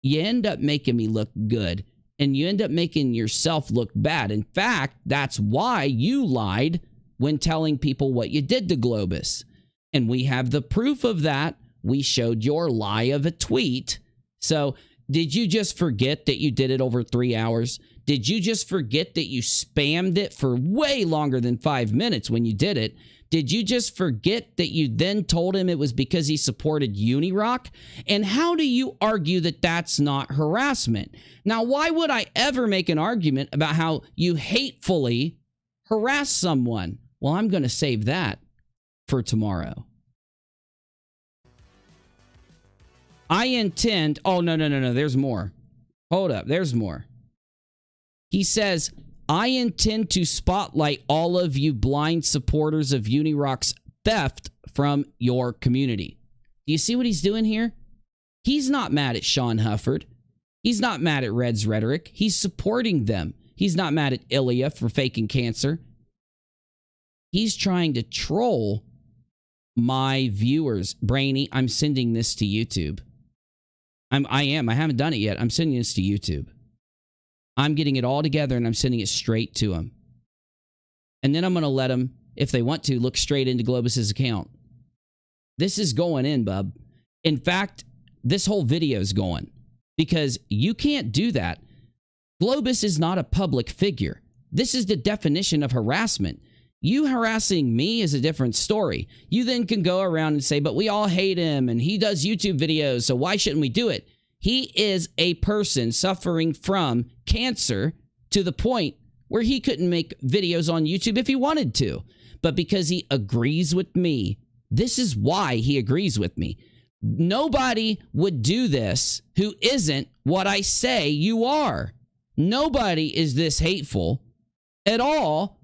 You end up making me look good. And you end up making yourself look bad. In fact, that's why you lied when telling people what you did to Globus. And we have the proof of that. We showed your lie of a tweet. So did you just forget that you did it over 3 hours? Did you just forget that you spammed it for way longer than 5 minutes when you did it? Did you just forget that you then told him it was because he supported unirock? And how do you argue that that's not harassment? Now, why would I ever make an argument about how you hatefully harass someone? Well, I'm going to save that for tomorrow. I intend... Oh, no. There's more. Hold up. There's more. He says... I intend to spotlight all of you blind supporters of Unirock's theft from your community. Do you see what he's doing here? He's not mad at Sean Hufford. He's not mad at Red's rhetoric. He's supporting them. He's not mad at Ilya for faking cancer. He's trying to troll my viewers. Brainy, I'm sending this to YouTube. I haven't done it yet. I'm sending this to YouTube. I'm getting it all together and I'm sending it straight to them. And then I'm going to let them, if they want to, look straight into Globus's account. This is going in, bub. In fact, this whole video is going because you can't do that. Globus is not a public figure. This is the definition of harassment. You harassing me is a different story. You then can go around and say, but we all hate him and he does YouTube videos, so why shouldn't we do it? He is a person suffering from cancer to the point where he couldn't make videos on YouTube if he wanted to. But because he agrees with me, this is why he agrees with me. Nobody would do this who isn't what I say you are. Nobody is this hateful at all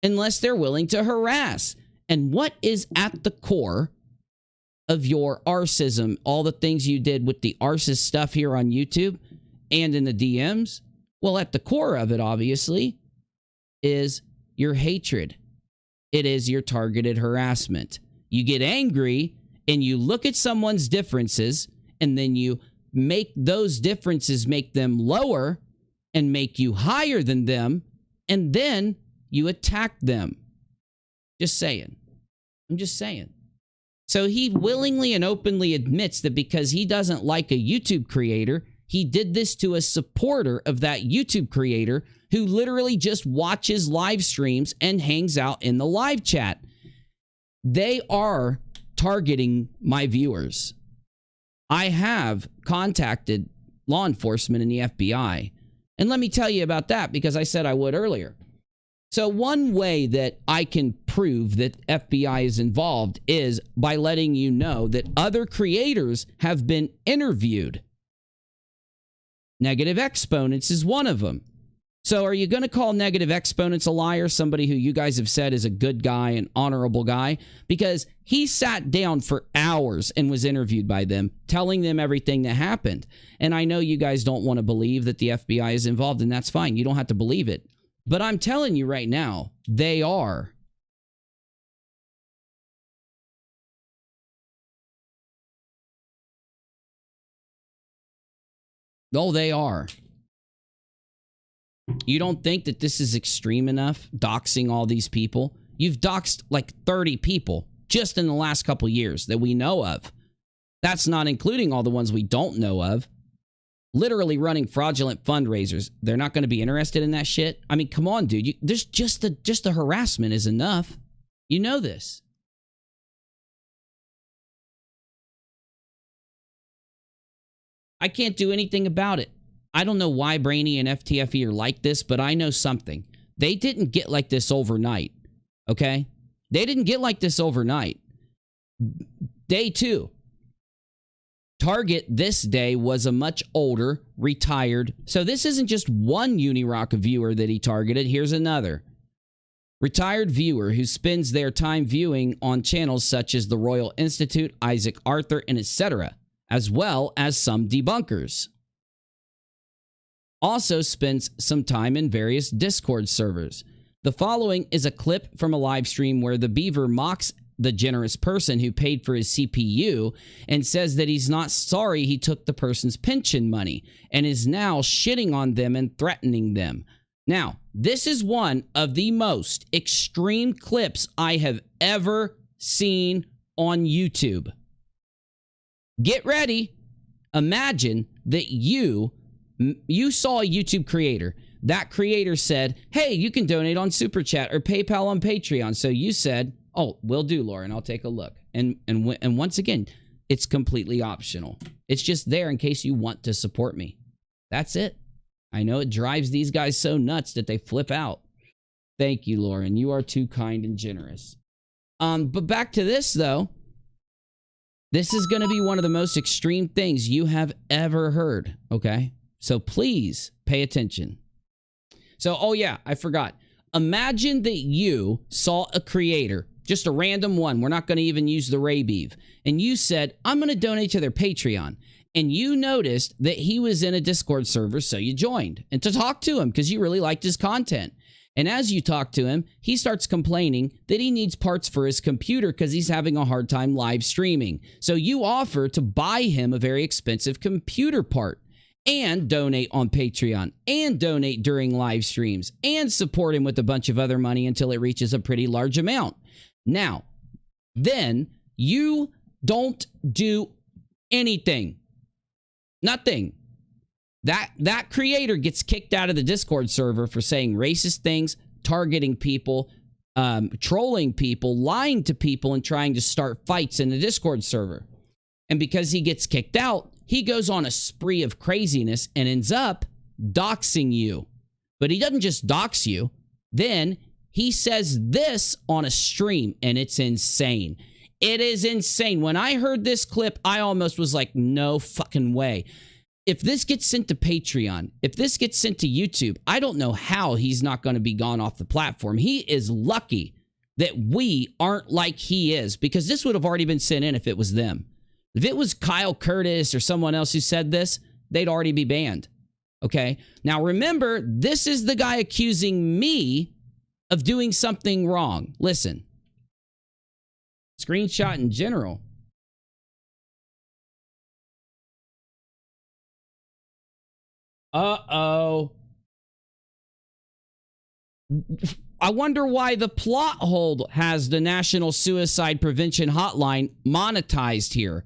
unless they're willing to harass. And what is at the core of your arsism, all the things you did with the arsist stuff here on YouTube and in the DMs? Well, at the core of it, obviously, is your hatred. It is your targeted harassment. You get angry and you look at someone's differences and then you make those differences make them lower and make you higher than them, and then you attack them. Just saying. I'm just saying. So he willingly and openly admits that because he doesn't like a YouTube creator, he did this to a supporter of that YouTube creator who literally just watches live streams and hangs out in the live chat. They are targeting my viewers. I have contacted law enforcement and the FBI. And let me tell you about that because I said I would earlier. So one way that I can prove that FBI is involved is by letting you know that other creators have been interviewed. Negative Exponents is one of them. So are you going to call Negative Exponents a liar, somebody who you guys have said is a good guy, an honorable guy? Because he sat down for hours and was interviewed by them, telling them everything that happened. And I know you guys don't want to believe that the FBI is involved, and that's fine. You don't have to believe it. But I'm telling you right now, they are. Oh, they are. You don't think that this is extreme enough, doxing all these people? You've doxed like 30 people just in the last couple years that we know of. That's not including all the ones we don't know of. Literally running fraudulent fundraisers. They're not going to be interested in that shit. I mean, come on, dude. There's just the harassment is enough. You know this. I can't do anything about it. I don't know why Brainy and FTFE are like this, but I know something. They didn't get like this overnight, okay? They didn't get like this overnight. Day 2. Target this day was a much older, retired. So this isn't just one unirock viewer that he targeted. Here's another. Retired viewer who spends their time viewing on channels such as the Royal Institute, Isaac Arthur, and etc., as well as some debunkers. Also spends some time in various Discord servers. The following is a clip from a live stream where the Beaver mocks the generous person who paid for his CPU and says that he's not sorry he took the person's pension money and is now shitting on them and threatening them. Now, this is one of the most extreme clips I have ever seen on YouTube. Get ready. Imagine that you saw a YouTube creator. That creator said, hey, you can donate on Super Chat or PayPal on Patreon. So you said, oh, will do, Lauren. I'll take a look. And once again, it's completely optional. It's just there in case you want to support me. That's it. I know it drives these guys so nuts that they flip out. Thank you, Lauren. You are too kind and generous. But back to this, though. This is going to be one of the most extreme things you have ever heard, okay? So please pay attention. So, oh yeah, I forgot. Imagine that you saw a creator, just a random one. We're not going to even use the Ray Beeve. And you said, I'm going to donate to their Patreon. And you noticed that he was in a Discord server, so you joined. And to talk to him because you really liked his content. And as you talk to him, he starts complaining that he needs parts for his computer because he's having a hard time live streaming. So you offer to buy him a very expensive computer part and donate on Patreon and donate during live streams and support him with a bunch of other money until it reaches a pretty large amount. Now, then you don't do anything. Nothing. That creator gets kicked out of the Discord server for saying racist things, targeting people, trolling people, lying to people, and trying to start fights in the Discord server. And because he gets kicked out, he goes on a spree of craziness and ends up doxing you. But he doesn't just dox you. Then he says this on a stream, and it's insane. It is insane. When I heard this clip, I almost was like, no fucking way. If this gets sent to Patreon, if this gets sent to YouTube, I don't know how he's not going to be gone off the platform. He is lucky that we aren't like he is, because this would have already been sent in if it was them. If it was Kyle Curtis or someone else who said this, they'd already be banned. Okay? Now remember, this is the guy accusing me of doing something wrong. Listen. Screenshot in general. Uh-oh. I wonder why the PLOTHOLE has the National Suicide Prevention Hotline monetized here.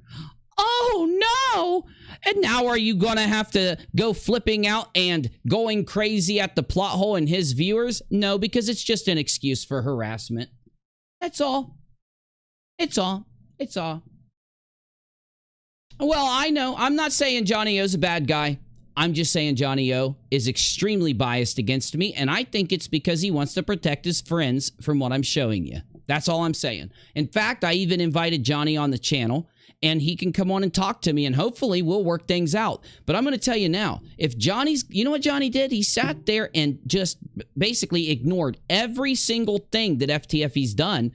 Oh no! And now are you gonna have to go flipping out and going crazy at the PLOTHOLE and his viewers? No, because it's just an excuse for harassment. That's all. It's all. It's all. Well, I know. I'm not saying Johnny O's a bad guy. I'm just saying Johnny O is extremely biased against me, and I think it's because he wants to protect his friends from what I'm showing you. That's all I'm saying. In fact, I even invited Johnny on the channel, and he can come on and talk to me, and hopefully we'll work things out. But I'm going to tell you now, if Johnny's... You know what Johnny did? He sat there and just basically ignored every single thing that FTFE's done,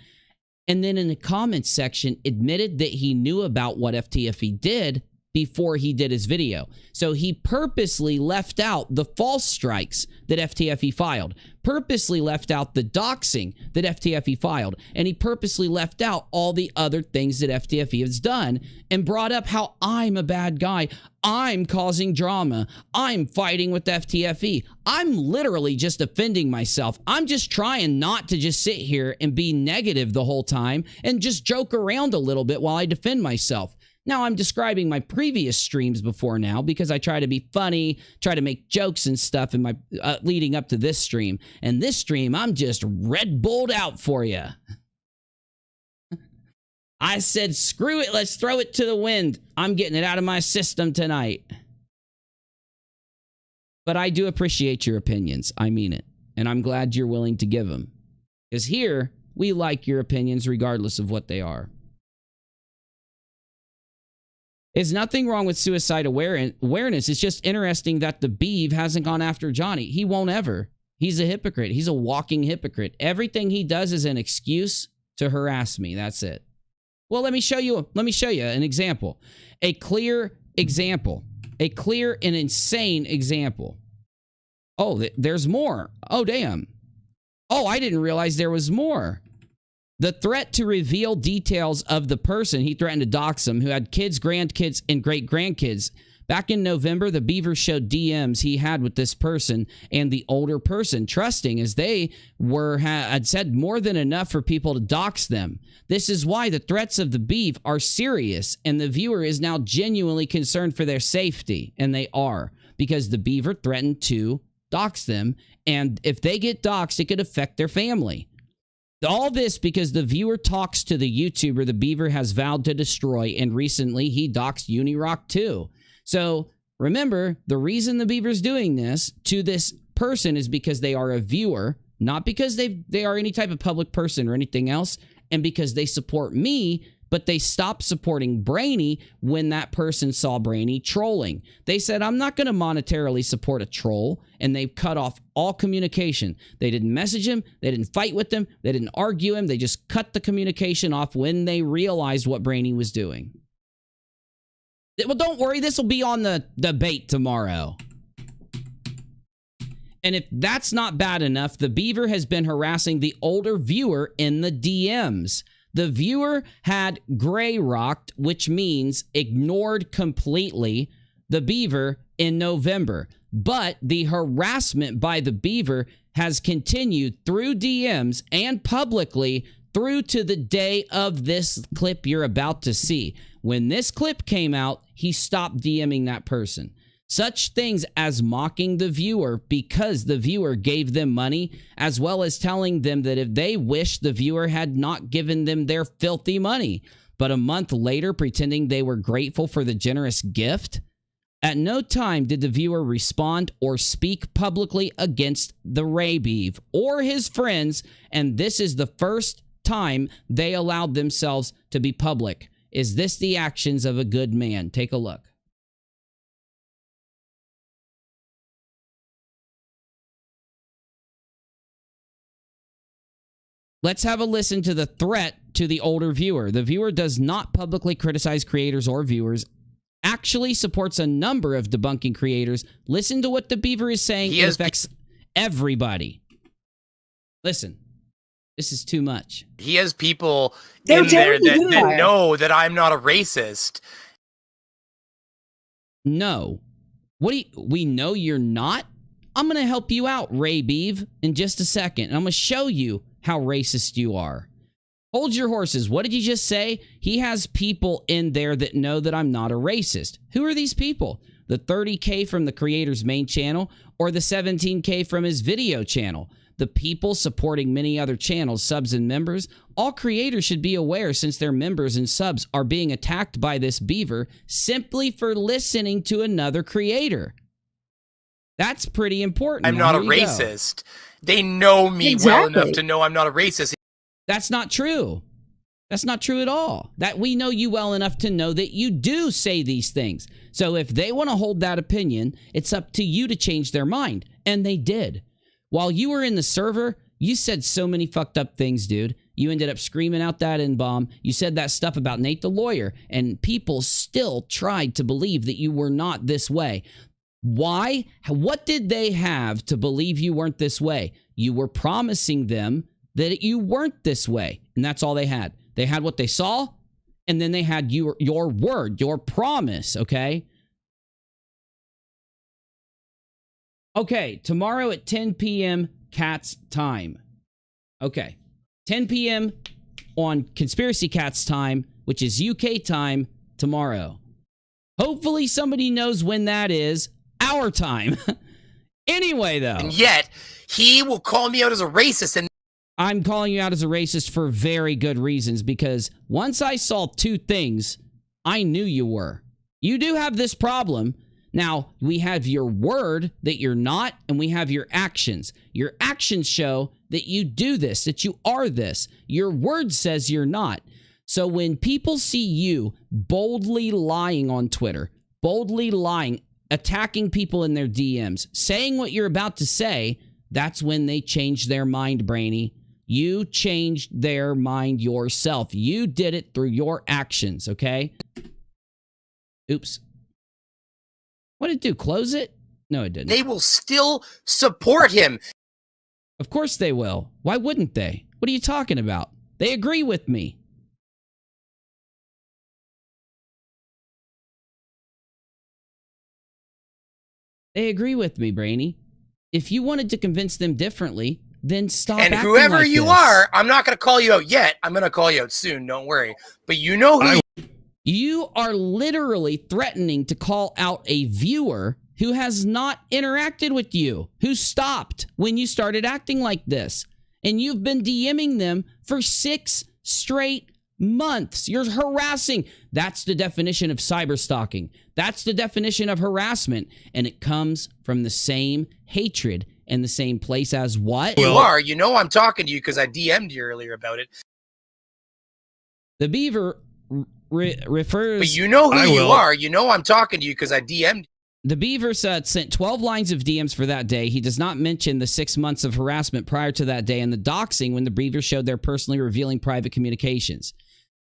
and then in the comments section admitted that he knew about what FTFE did before he did his video. So he purposely left out the false strikes that FTFE filed, purposely left out the doxing that FTFE filed, and he purposely left out all the other things that FTFE has done and brought up how I'm a bad guy, I'm causing drama, I'm fighting with FTFE. I'm literally just defending myself. I'm just trying not to just sit here and be negative the whole time and just joke around a little bit while I defend myself. Now, I'm describing my previous streams before now because I try to be funny, try to make jokes and stuff in my leading up to this stream. And this stream, I'm just Red Bulled out for you. I said, screw it, let's throw it to the wind. I'm getting it out of my system tonight. But I do appreciate your opinions. I mean it. And I'm glad you're willing to give them. Because here, we like your opinions regardless of what they are. There's nothing wrong with suicide awareness. It's just interesting that the Beeve hasn't gone after Johnny. He won't ever. He's a hypocrite. He's a walking hypocrite. Everything he does is an excuse to harass me. That's it. Well, let me show you an example. A clear example. A clear and insane example. Oh, there's more. Oh, damn. Oh, I didn't realize there was more. The threat to reveal details of the person he threatened to dox him, who had kids, grandkids, and great-grandkids. Back in November, the Beaver showed DMs he had with this person and the older person, trusting as they had said more than enough for people to dox them. This is why the threats of the Beaver are serious, and the viewer is now genuinely concerned for their safety, and they are, because the Beaver threatened to dox them, and if they get doxed, it could affect their family. All this because the viewer talks to the YouTuber the Beaver has vowed to destroy, and recently he doxed Unirock too. So remember, the reason the Beaver's doing this to this person is because they are a viewer, not because they are any type of public person or anything else, and because they support me, but they stopped supporting Brainy when that person saw Brainy trolling. They said, I'm not going to monetarily support a troll, and they cut off all communication. They didn't message him, they didn't fight with him, they didn't argue him, they just cut the communication off when they realized what Brainy was doing. Well, don't worry, this will be on the debate tomorrow. And if that's not bad enough, the Beaver has been harassing the older viewer in the DMs. The viewer had gray rocked, which means ignored completely, the Beaver in November. But the harassment by the Beaver has continued through DMs and publicly through to the day of this clip you're about to see. When this clip came out, he stopped DMing that person. Such things as mocking the viewer because the viewer gave them money, as well as telling them that if they wish the viewer had not given them their filthy money, but a month later pretending they were grateful for the generous gift. At no time did the viewer respond or speak publicly against the Beaver or his friends, and this is the first time they allowed themselves to be public. Is this the actions of a good man? Take a look. Let's have a listen to the threat to the older viewer. The viewer does not publicly criticize creators or viewers, actually supports a number of debunking creators. Listen to what the Beaver is saying. It affects everybody. Listen, this is too much. He has people in there that know that I'm not a racist. No. We know you're not? I'm going to help you out, Ray Beeve, in just a second. And I'm going to show you how racist you are. Hold your horses. What did you just say? He has people in there that know that I'm not a racist. Who are these people? The 30K from the creator's main channel or the 17K from his video channel? The people supporting many other channels, subs and members. All creators should be aware, since their members and subs are being attacked by this beaver simply for listening to another creator. That's pretty important. I'm not a racist. They know me well enough to know I'm not a racist. That's not true. That's not true at all. That we know you well enough to know that you do say these things. So if they want to hold that opinion, it's up to you to change their mind. And they did. While you were in the server, you said so many fucked up things, dude. You ended up screaming out that N-bomb. You said that stuff about Nate the lawyer, and people still tried to believe that you were not this way. Why? What did they have to believe you weren't this way? You were promising them that you weren't this way, and that's all they had. They had what they saw, and then they had your word, your promise, okay? Okay, tomorrow at 10 p.m. Catz time. Okay, 10 p.m. on Conspiracy Catz time, which is UK time tomorrow. Hopefully somebody knows when that is. Our time. Anyway, though. And yet, he will call me out as a racist. And I'm calling you out as a racist for very good reasons, because once I saw two things, I knew you were. You do have this problem. Now, we have your word that you're not, and we have your actions. Your actions show that you do this, that you are this. Your word says you're not. So when people see you boldly lying on Twitter, boldly lying, attacking people in their DMs, saying what you're about to say, that's when they change their mind, Brainy. You changed their mind yourself. You did it through your actions, okay? Oops. What did it do? Close it? No, it didn't. They will still support him. Of course they will. Why wouldn't they? What are you talking about? They agree with me. They agree with me, Brainy. If you wanted to convince them differently, then stop acting like this. And whoever you are, I'm not going to call you out yet. I'm going to call you out soon. Don't worry. But you know who you are. Literally threatening to call out a viewer who has not interacted with you, who stopped when you started acting like this. And you've been DMing them for 6 straight months. You're harassing. That's the definition of cyber stalking. That's the definition of harassment. And it comes from the same hatred and the same place as what? You are. You know I'm talking to you because I DM'd you earlier about it. The beaver refers... But you know who you are. You know I'm talking to you because I DM'd you. The beaver sent 12 lines of DMs for that day. He does not mention the 6 months of harassment prior to that day and the doxing when the beaver showed their personally revealing private communications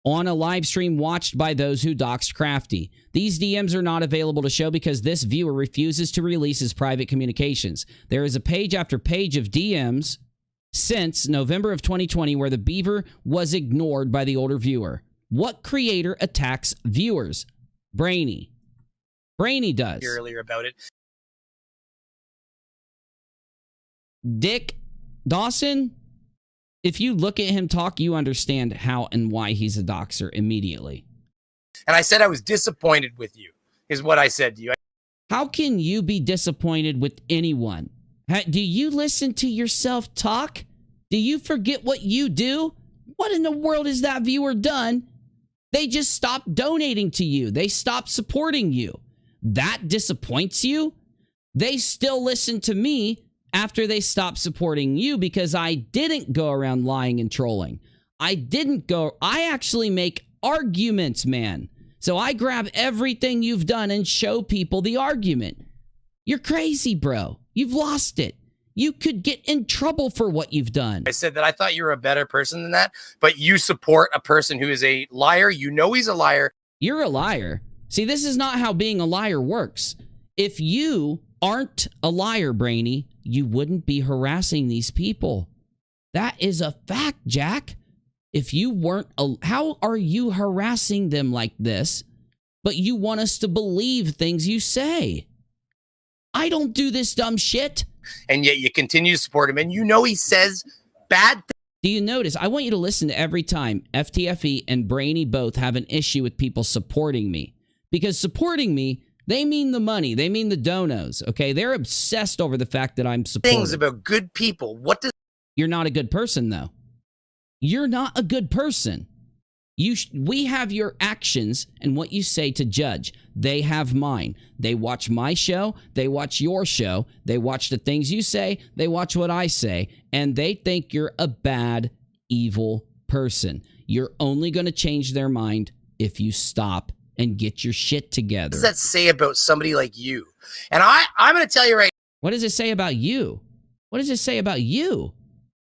on a live stream watched by those who doxed Crafty. These DMs are not available to show because this viewer refuses to release his private communications. There is a page after page of DMs since November of 2020 where the beaver was ignored by the older viewer. What creator attacks viewers? Brainy. Brainy does. Earlier about it. Dick Dawson, if you look at him talk, you understand how and why he's a doxer immediately. And I said I was disappointed with you, is what I said to you. How can you be disappointed with anyone? Do you listen to yourself talk? Do you forget what you do? What in the world has that viewer done? They just stopped donating to you. They stopped supporting you. That disappoints you? They still listen to me after they stopped supporting you because I didn't go around lying and trolling. I actually make arguments, man. So I grab everything you've done and show people the argument. You're crazy, bro. You've lost it. You could get in trouble for what you've done. I said that I thought you were a better person than that, but you support a person who is a liar. You know he's a liar. You're a liar. See, this is not how being a liar works. If you aren't a liar, Brainy, you wouldn't be harassing these people. That is a fact, Jack. If you weren't, how are you harassing them like this, but you want us to believe things you say? I don't do this dumb shit. and yet you continue to support him, and you know he says bad things. Do you notice? I want you to listen to every time FTFE and Brainy both have an issue with people supporting me. Because supporting me, they mean the money. They mean the donos, okay? They're obsessed over the fact that I'm supported. Things about good people. What does... You're not a good person, though. You're not a good person. We have your actions and what you say to judge. They have mine. They watch my show. They watch your show. They watch the things you say. They watch what I say. And they think you're a bad, evil person. You're only going to change their mind if you stop and get your shit together. What does that say about somebody like you? And I'm going to tell you right now. What does it say about you? What does it say about you?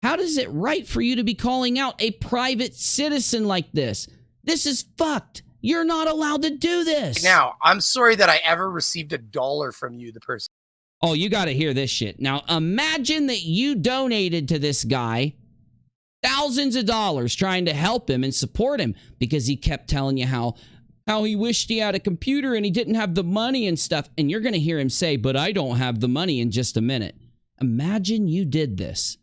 How does it right for you to be calling out a private citizen like this? This is fucked. You're not allowed to do this. Now, I'm sorry that I ever received $1 from you, the person. Oh, you got to hear this shit. Now, imagine that you donated to this guy thousands of dollars trying to help him and support him because he kept telling you how he wished he had a computer and he didn't have the money and stuff. And you're going to hear him say, but I don't have the money in just a minute. Imagine you did this.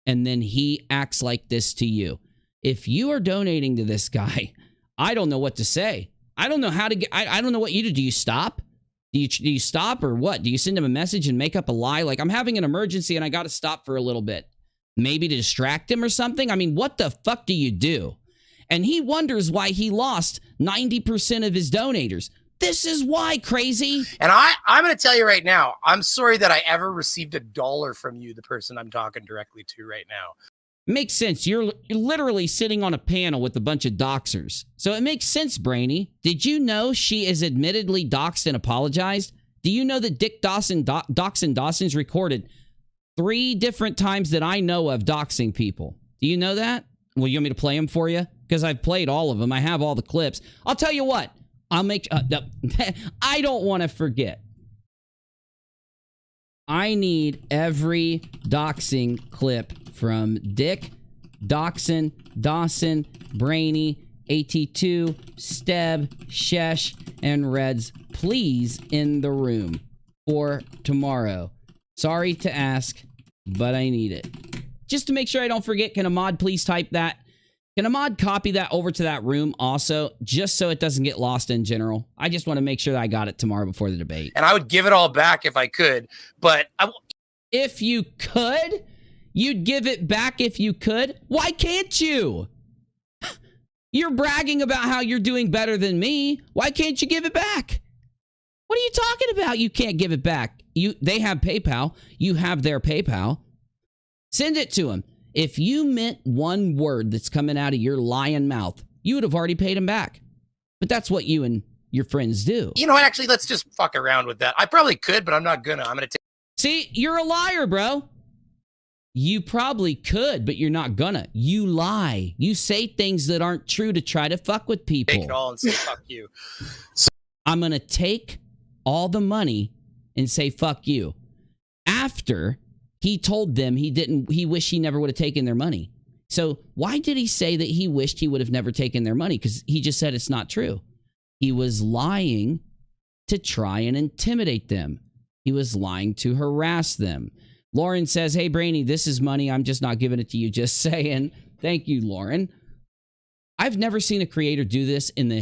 And then he acts like this to you. If you are donating to this guy, I don't know what to say. I don't know how to get, I don't know what you do. Do you stop? Do you stop or what? Do you send him a message and make up a lie? Like, I'm having an emergency and I got to stop for a little bit. Maybe to distract him or something? I mean, what the fuck do you do? And he wonders why he lost 90% of his donators. This is why, crazy. And I'm going to tell you right now, I'm sorry that I ever received $1 from you, the person I'm talking directly to right now. Makes sense. You're literally sitting on a panel with a bunch of doxers. So it makes sense, Brainy. Did you know she is admittedly doxed and apologized? Do you know that Dick Dawson's recorded 3 different times that I know of doxing people? Do you know that? Well, you want me to play them for you? Because I've played all of them. I have all the clips. I'll tell you what. I'll make... I don't want to forget. I need every doxing clip from Dick, Dawson, Brainy, AT2, Steb, Shesh, and Reds, please, in the room for tomorrow. Sorry to ask, but I need it. Just to make sure I don't forget, can a mod please type that? Can a mod copy that over to that room also, just so it doesn't get lost in general? I just want to make sure that I got it tomorrow before the debate. And I would give it all back if I could, but... If you could? You'd give it back if you could? Why can't you? You're bragging about how you're doing better than me. Why can't you give it back? What are you talking about? You can't give it back. They have PayPal. You have their PayPal. Send it to them. If you meant one word that's coming out of your lying mouth, you would have already paid him back. But that's what you and your friends do. You know what? Actually, let's just fuck around with that. I probably could, but I'm not gonna. I'm gonna take... See, you're a liar, bro. You probably could, but you're not gonna. You lie. You say things that aren't true to try to fuck with people. Take it all and say fuck you. So I'm gonna take all the money and say fuck you. After he told them he wished he never would have taken their money. So why did he say that he wished he would have never taken their money? Because he just said it's not true. He was lying to try and intimidate them. He was lying to harass them. Lauren says, hey, Brainy, this is money. I'm just not giving it to you. Just saying. Thank you, Lauren. I've never seen a creator do this in the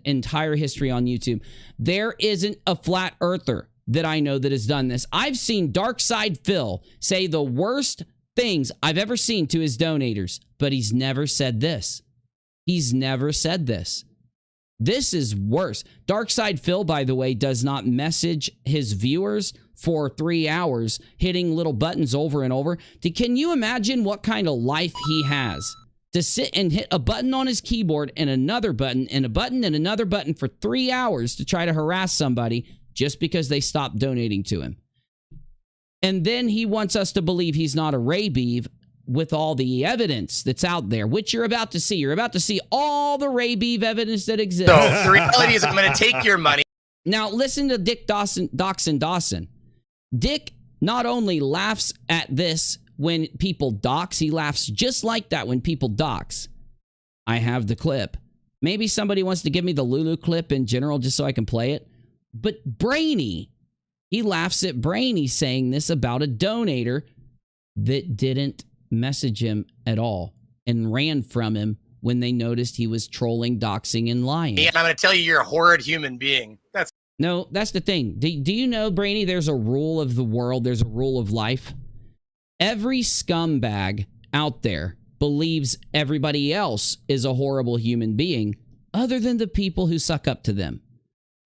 entire history on YouTube. There isn't a flat earther that I know that has done this. I've seen Darkside Phil say the worst things I've ever seen to his donators, but he's never said this. He's never said this. This is worse. Darkside Phil, by the way, does not message his viewers for 3 hours, hitting little buttons over and over. Can you imagine what kind of life he has? To sit and hit a button on his keyboard and another button and a button and another button for 3 hours to try to harass somebody just because they stopped donating to him. And then he wants us to believe he's not a Ray Beeve with all the evidence that's out there, which you're about to see. You're about to see all the Ray Beeve evidence that exists. So the reality is I'm going to take your money. Now, listen to Dick Dawson. Dick not only laughs at this when people dox, he laughs just like that when people dox. I have the clip. Maybe somebody wants to give me the Lulu clip in general just so I can play it. But Brainy He laughs at Brainy saying this about a donator that didn't message him at all and ran from him when they noticed he was trolling, doxing, and lying. And I'm going to tell you, you're a horrid human being. No, that's the thing. Do you know, Brainy, there's a rule of the world. There's a rule of life. Every scumbag out there believes everybody else is a horrible human being other than the people who suck up to them,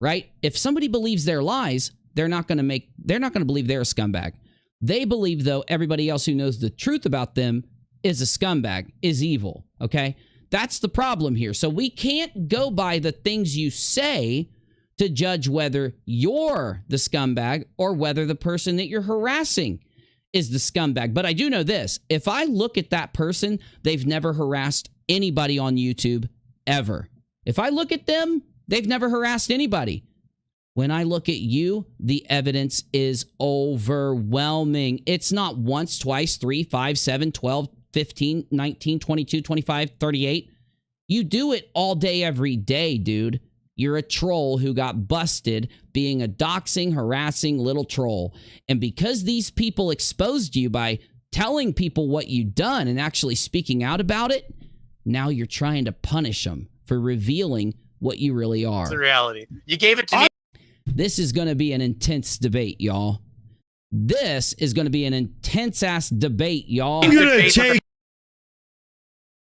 right? If somebody believes their lies, they're not going to believe they're a scumbag. They believe, though, everybody else who knows the truth about them is a scumbag, is evil, okay? That's the problem here. So we can't go by the things you say to judge whether you're the scumbag or whether the person that you're harassing is the scumbag. But I do know this. If I look at that person, they've never harassed anybody on YouTube ever. If I look at them, they've never harassed anybody. When I look at you, the evidence is overwhelming. It's not once, twice, 3, 5, 7, 12, 15, 19, 22, 25, 38. You do it all day, every day, dude. You're a troll who got busted being a doxing, harassing little troll. And because these people exposed you by telling people what you've done and actually speaking out about it, now you're trying to punish them for revealing what you really are. That's the reality. You gave it to me. This is going to be an intense debate, y'all. This is going to be an intense-ass debate, y'all.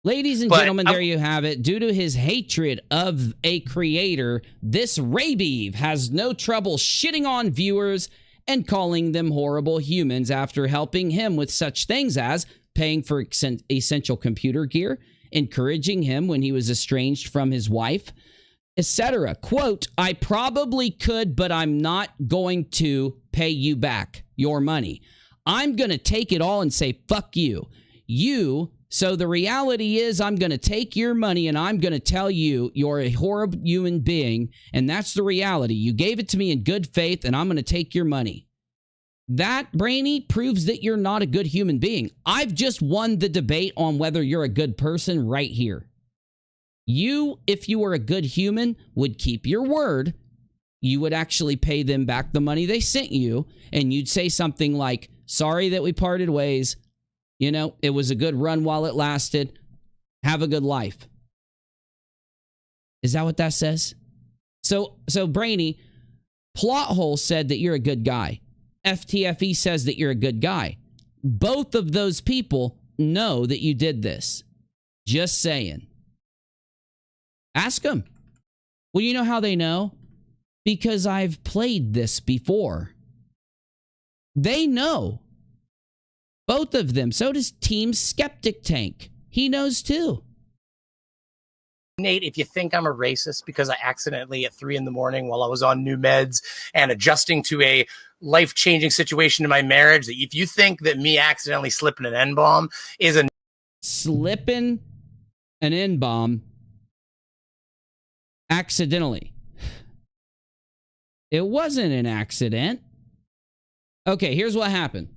Ladies and gentlemen, there you have it. Due to his hatred of a creator, this Rabeeve has no trouble shitting on viewers and calling them horrible humans after helping him with such things as paying for essential computer gear, encouraging him when he was estranged from his wife, etc. Quote, I probably could, but I'm not going to pay you back your money. I'm going to take it all and say, fuck you. So the reality is I'm going to take your money and I'm going to tell you you're a horrible human being. And that's the reality. You gave it to me in good faith and I'm going to take your money. That, Brainy, proves that you're not a good human being. I've just won the debate on whether you're a good person right here. You, if you were a good human, would keep your word. You would actually pay them back the money they sent you. And you'd say something like, sorry that we parted ways. You know, it was a good run while it lasted. Have a good life. Is that what that says? So Brainy, Plothole said that you're a good guy. FTFE says that you're a good guy. Both of those people know that you did this. Just saying. Ask them. Well, you know how they know? Because I've played this before. They know. Both of them. So does Team Skeptic Tank. He knows too. Nate, if you think I'm a racist because I accidentally at 3 a.m. while I was on new meds and adjusting to a life-changing situation in my marriage, that if you think that me accidentally slipping an N-bomb is a... Slipping an N-bomb accidentally. It wasn't an accident. Okay, here's what happened.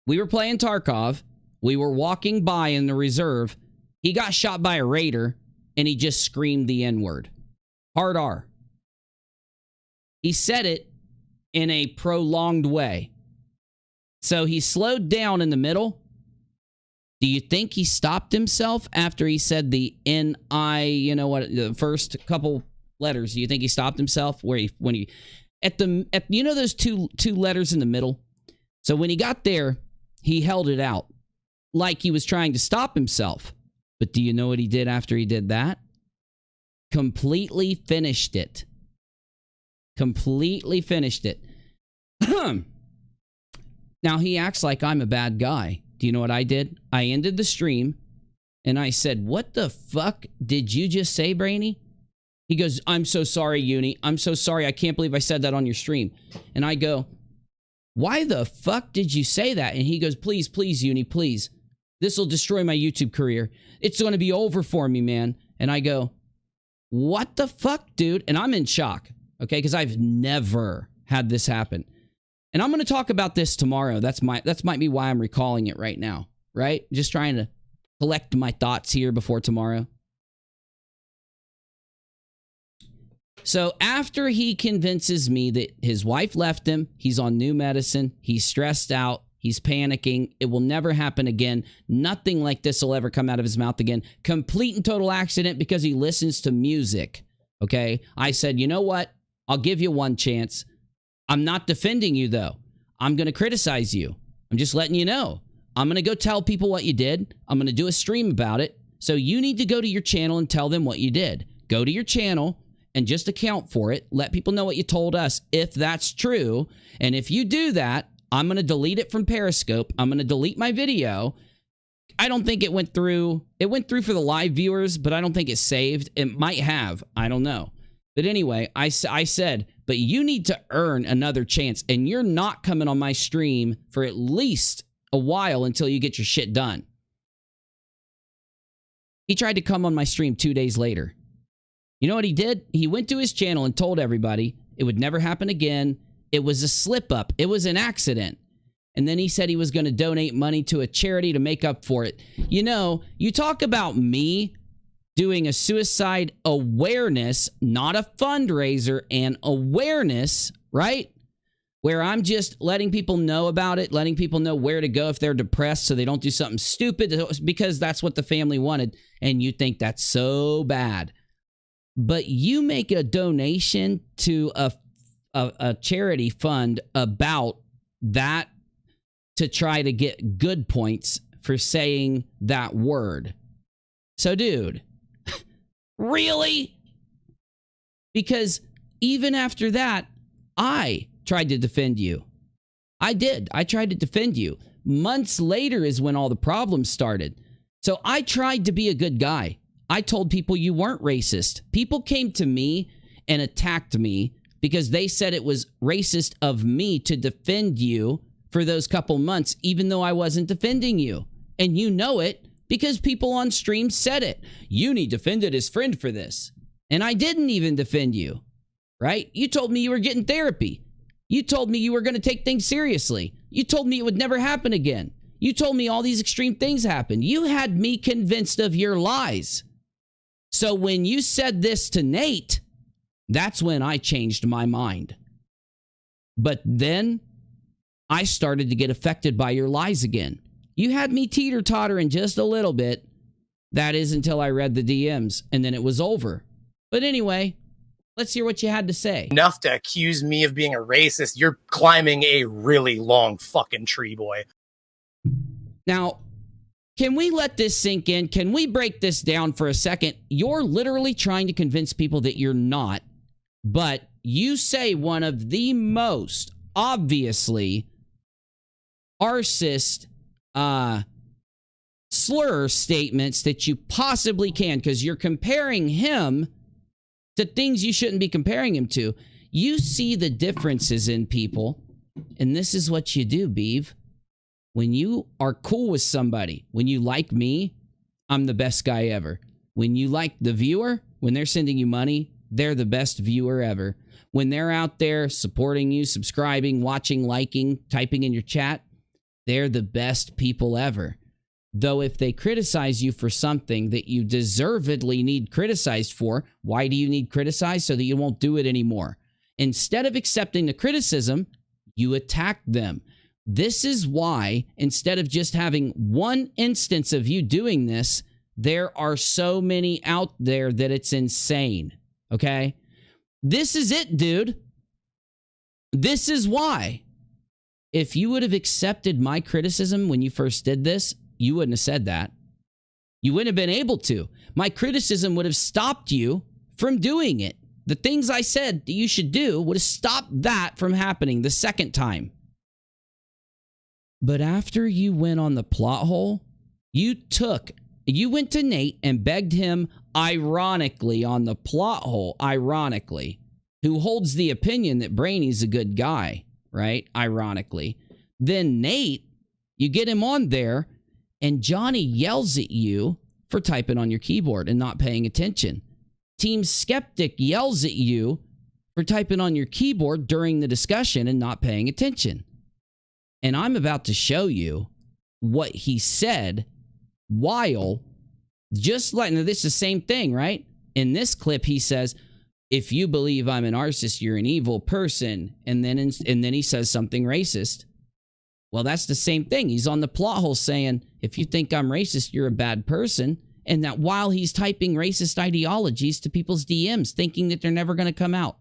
We were playing Tarkov. We were walking by in the reserve. He got shot by a raider, and he just screamed the N-word. Hard R. He said it in a prolonged way. So he slowed down in the middle. Do you think he stopped himself after he said the N-I, you know what, the first couple letters? Do you think he stopped himself? You know those two letters in the middle? So when he got there, he held it out like he was trying to stop himself. But do you know what he did after he did that? Completely finished it. Completely finished it. Now he acts like I'm a bad guy. Do you know what I did? I ended the stream and I said, what the fuck did you just say, Brainy? He goes, I'm so sorry, Uni. I'm so sorry. I can't believe I said that on your stream. And I go, why the fuck did you say that? And he goes, please, Uni, please. This will destroy my YouTube career. It's going to be over for me, man. And I go, what the fuck, dude? And I'm in shock, okay? Because I've never had this happen. And I'm going to talk about this tomorrow. That's might be why I'm recalling it right now, right? Just trying to collect my thoughts here before tomorrow. So after he convinces me that his wife left him, he's on new medicine, he's stressed out, he's panicking, it will never happen again. Nothing like this will ever come out of his mouth again. Complete and total accident because he listens to music. Okay? I said, you know what? I'll give you one chance. I'm not defending you, though. I'm going to criticize you. I'm just letting you know. I'm going to go tell people what you did. I'm going to do a stream about it. So you need to go to your channel and tell them what you did. Go to your channel and just account for it. Let people know what you told us, if that's true. And if you do that, I'm going to delete it from Periscope. I'm going to delete my video. I don't think it went through. It went through for the live viewers, but I don't think it's saved. It might have. I don't know. But anyway, I said, but you need to earn another chance. And you're not coming on my stream for at least a while until you get your shit done. He tried to come on my stream 2 days later. You know what he did? He went to his channel and told everybody it would never happen again. It was a slip up. It was an accident. And then he said he was going to donate money to a charity to make up for it. You know, you talk about me doing a suicide awareness, not a fundraiser, and awareness, right? Where I'm just letting people know about it, letting people know where to go if they're depressed so they don't do something stupid because that's what the family wanted. And you think that's so bad. But you make a donation to a charity fund about that to try to get good points for saying that word. So, dude, really? Because even after that, I tried to defend you. I did. I tried to defend you. Months later is when all the problems started. So I tried to be a good guy. I told people you weren't racist. People came to me and attacked me because they said it was racist of me to defend you for those couple months, even though I wasn't defending you. And you know it because people on stream said it. Uni defended his friend for this. And I didn't even defend you, right? You told me you were getting therapy. You told me you were going to take things seriously. You told me it would never happen again. You told me all these extreme things happened. You had me convinced of your lies. So when you said this to Nate, that's when I changed my mind. But then I started to get affected by your lies again. You had me teeter-tottering just a little bit. That is until I read the DMs, and then it was over. But anyway, let's hear what you had to say. Enough to accuse me of being a racist. You're climbing a really long fucking tree, boy. Now, can we let this sink in? Can we break this down for a second? You're literally trying to convince people that you're not, but you say one of the most obviously arcist slur statements that you possibly can, because you're comparing him to things you shouldn't be comparing him to. You see the differences in people, and this is what you do, Beav. When you are cool with somebody, when you like me, I'm the best guy ever. When you like the viewer, when they're sending you money, they're the best viewer ever. When they're out there supporting you, subscribing, watching, liking, typing in your chat, they're the best people ever. Though if they criticize you for something that you deservedly need criticized for, why do you need criticized? So that you won't do it anymore. Instead of accepting the criticism, you attack them. This is why, instead of just having one instance of you doing this, there are so many out there that it's insane. Okay? This is it, dude. This is why. If you would have accepted my criticism when you first did this, you wouldn't have said that. You wouldn't have been able to. My criticism would have stopped you from doing it. The things I said that you should do would have stopped that from happening the second time. But after you went on the plot hole, you went to Nate and begged him, ironically, on the plot hole, ironically, who holds the opinion that Brainy's a good guy, right? Ironically. Then Nate, you get him on there, and Johnny yells at you for typing on your keyboard and not paying attention. Team Skeptic yells at you for typing on your keyboard during the discussion and not paying attention. And I'm about to show you what he said while just like, now this is the same thing, right? In this clip, he says, if you believe I'm an narcissist, you're an evil person. And then he says something racist. Well, that's the same thing. He's on the plot hole saying, if you think I'm racist, you're a bad person. And that while he's typing racist ideologies to people's DMs, thinking that they're never going to come out.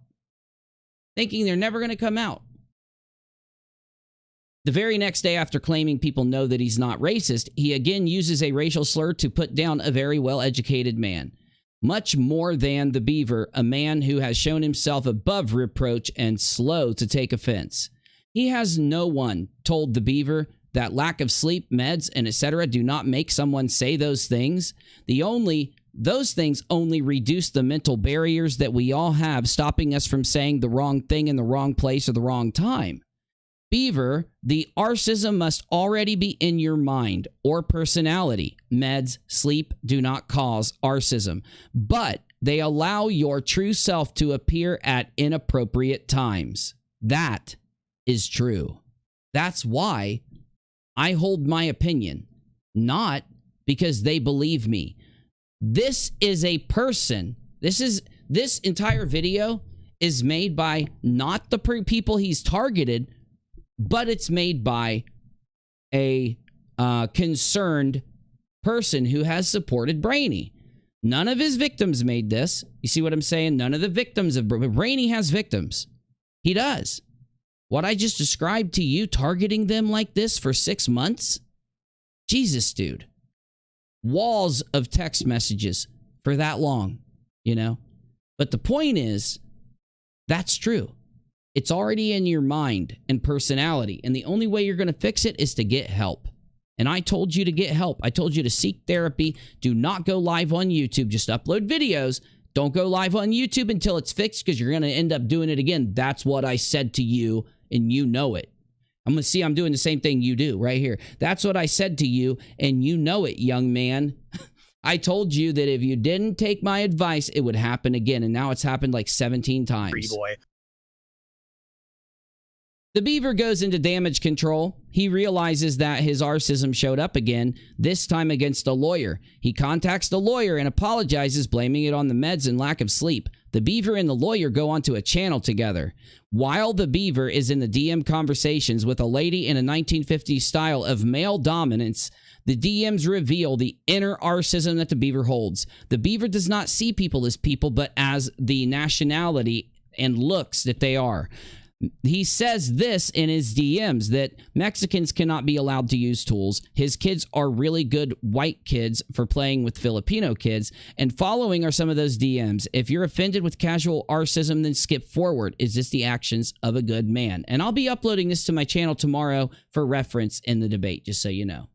The very next day after claiming people know that he's not racist, he again uses a racial slur to put down a very well-educated man. Much more than the Beaver, a man who has shown himself above reproach and slow to take offense. He has no one told the Beaver that lack of sleep, meds, and etc. do not make someone say those things. Those things only reduce the mental barriers that we all have, stopping us from saying the wrong thing in the wrong place or the wrong time. Beaver, the narcissism must already be in your mind or personality. Meds, sleep do not cause narcissism, but they allow your true self to appear at inappropriate times. That is true. That's why I hold my opinion, not because they believe me. This is a person. This entire video is made by not the people he's targeted, but it's made by a concerned person who has supported Brainy. None of his victims made this. You see what I'm saying? None of the victims of Brainy has victims. He does. What I just described to you, targeting them like this for 6 months? Jesus, dude. Walls of text messages for that long, you know? But the point is, that's true. It's already in your mind and personality. And the only way you're going to fix it is to get help. And I told you to get help. I told you to seek therapy. Do not go live on YouTube. Just upload videos. Don't go live on YouTube until it's fixed, because you're going to end up doing it again. That's what I said to you, and you know it. I'm going to see I'm doing the same thing you do right here. That's what I said to you, and you know it, young man. I told you that if you didn't take my advice, it would happen again, and now it's happened like 17 times. Pretty boy. The Beaver goes into damage control. He realizes that his narcissism showed up again, this time against a lawyer. He contacts the lawyer and apologizes, blaming it on the meds and lack of sleep. The Beaver and the lawyer go onto a channel together. While the Beaver is in the DM conversations with a lady in a 1950s style of male dominance, the DMs reveal the inner narcissism that the Beaver holds. The Beaver does not see people as people, but as the nationality and looks that they are. He says this in his DMs, that Mexicans cannot be allowed to use tools. His kids are really good white kids for playing with Filipino kids. And following are some of those DMs. If you're offended with casual narcissism, then skip forward. Is this the actions of a good man? And I'll be uploading this to my channel tomorrow for reference in the debate, just so you know.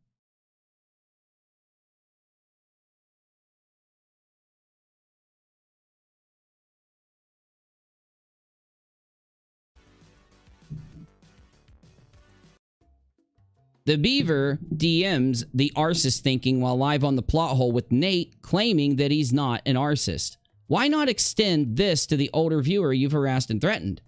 The Beaver DMs the narcissist thinking while live on the plot hole with Nate, claiming that he's not an narcissist. Why not extend this to the older viewer you've harassed and threatened?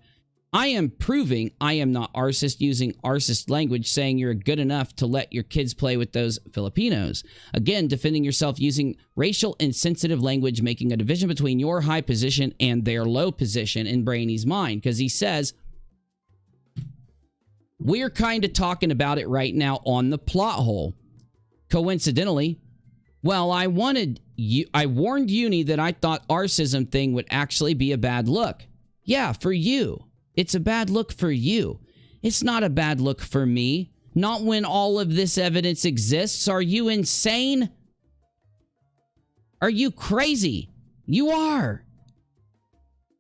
I am proving I am not narcissist using narcissist language, saying you're good enough to let your kids play with those Filipinos. Again, defending yourself using racial insensitive language, making a division between your high position and their low position in Brainy's mind. Because he says, we're kind of talking about it right now on the plot hole. Coincidentally, well, I warned Uni that I thought narcissism thing would actually be a bad look. Yeah, for you. It's a bad look for you. It's not a bad look for me. Not when all of this evidence exists. Are you insane? Are you crazy? You are.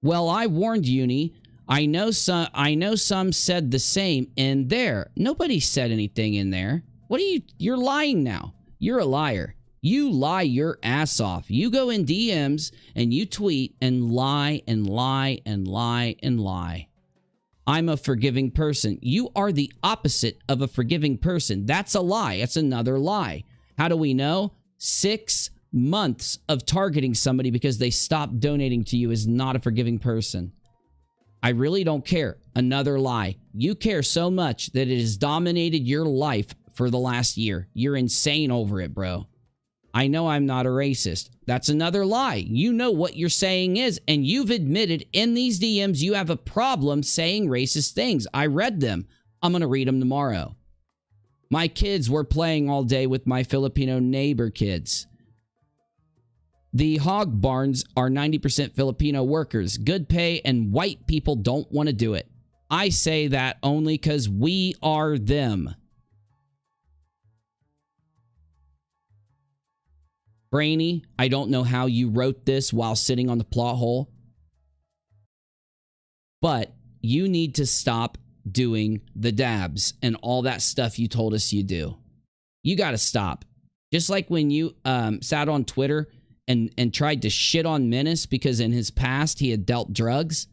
Well, I warned Uni. I know some said the same in there. Nobody said anything in there. What are you're lying now. You're a liar. You lie your ass off. You go in DMs and you tweet and lie and lie and lie and lie. I'm a forgiving person. You are the opposite of a forgiving person. That's a lie. That's another lie. How do we know? 6 months of targeting somebody because they stopped donating to you is not a forgiving person. I really don't care. Another lie. You care so much that it has dominated your life for the last year. You're insane over it, bro. I know I'm not a racist. That's another lie. You know what you're saying is, and you've admitted in these DMs you have a problem saying racist things. I read them. I'm going to read them tomorrow. My kids were playing all day with my Filipino neighbor kids. The hog barns are 90% Filipino workers, good pay, and white people don't want to do it. I say that only because we are them. Brainy, I don't know how you wrote this while sitting on the plot hole, but you need to stop doing the dabs and all that stuff you told us you do. You got to stop. Just like when you sat on Twitter and tried to shit on Menace because in his past he had dealt drugs,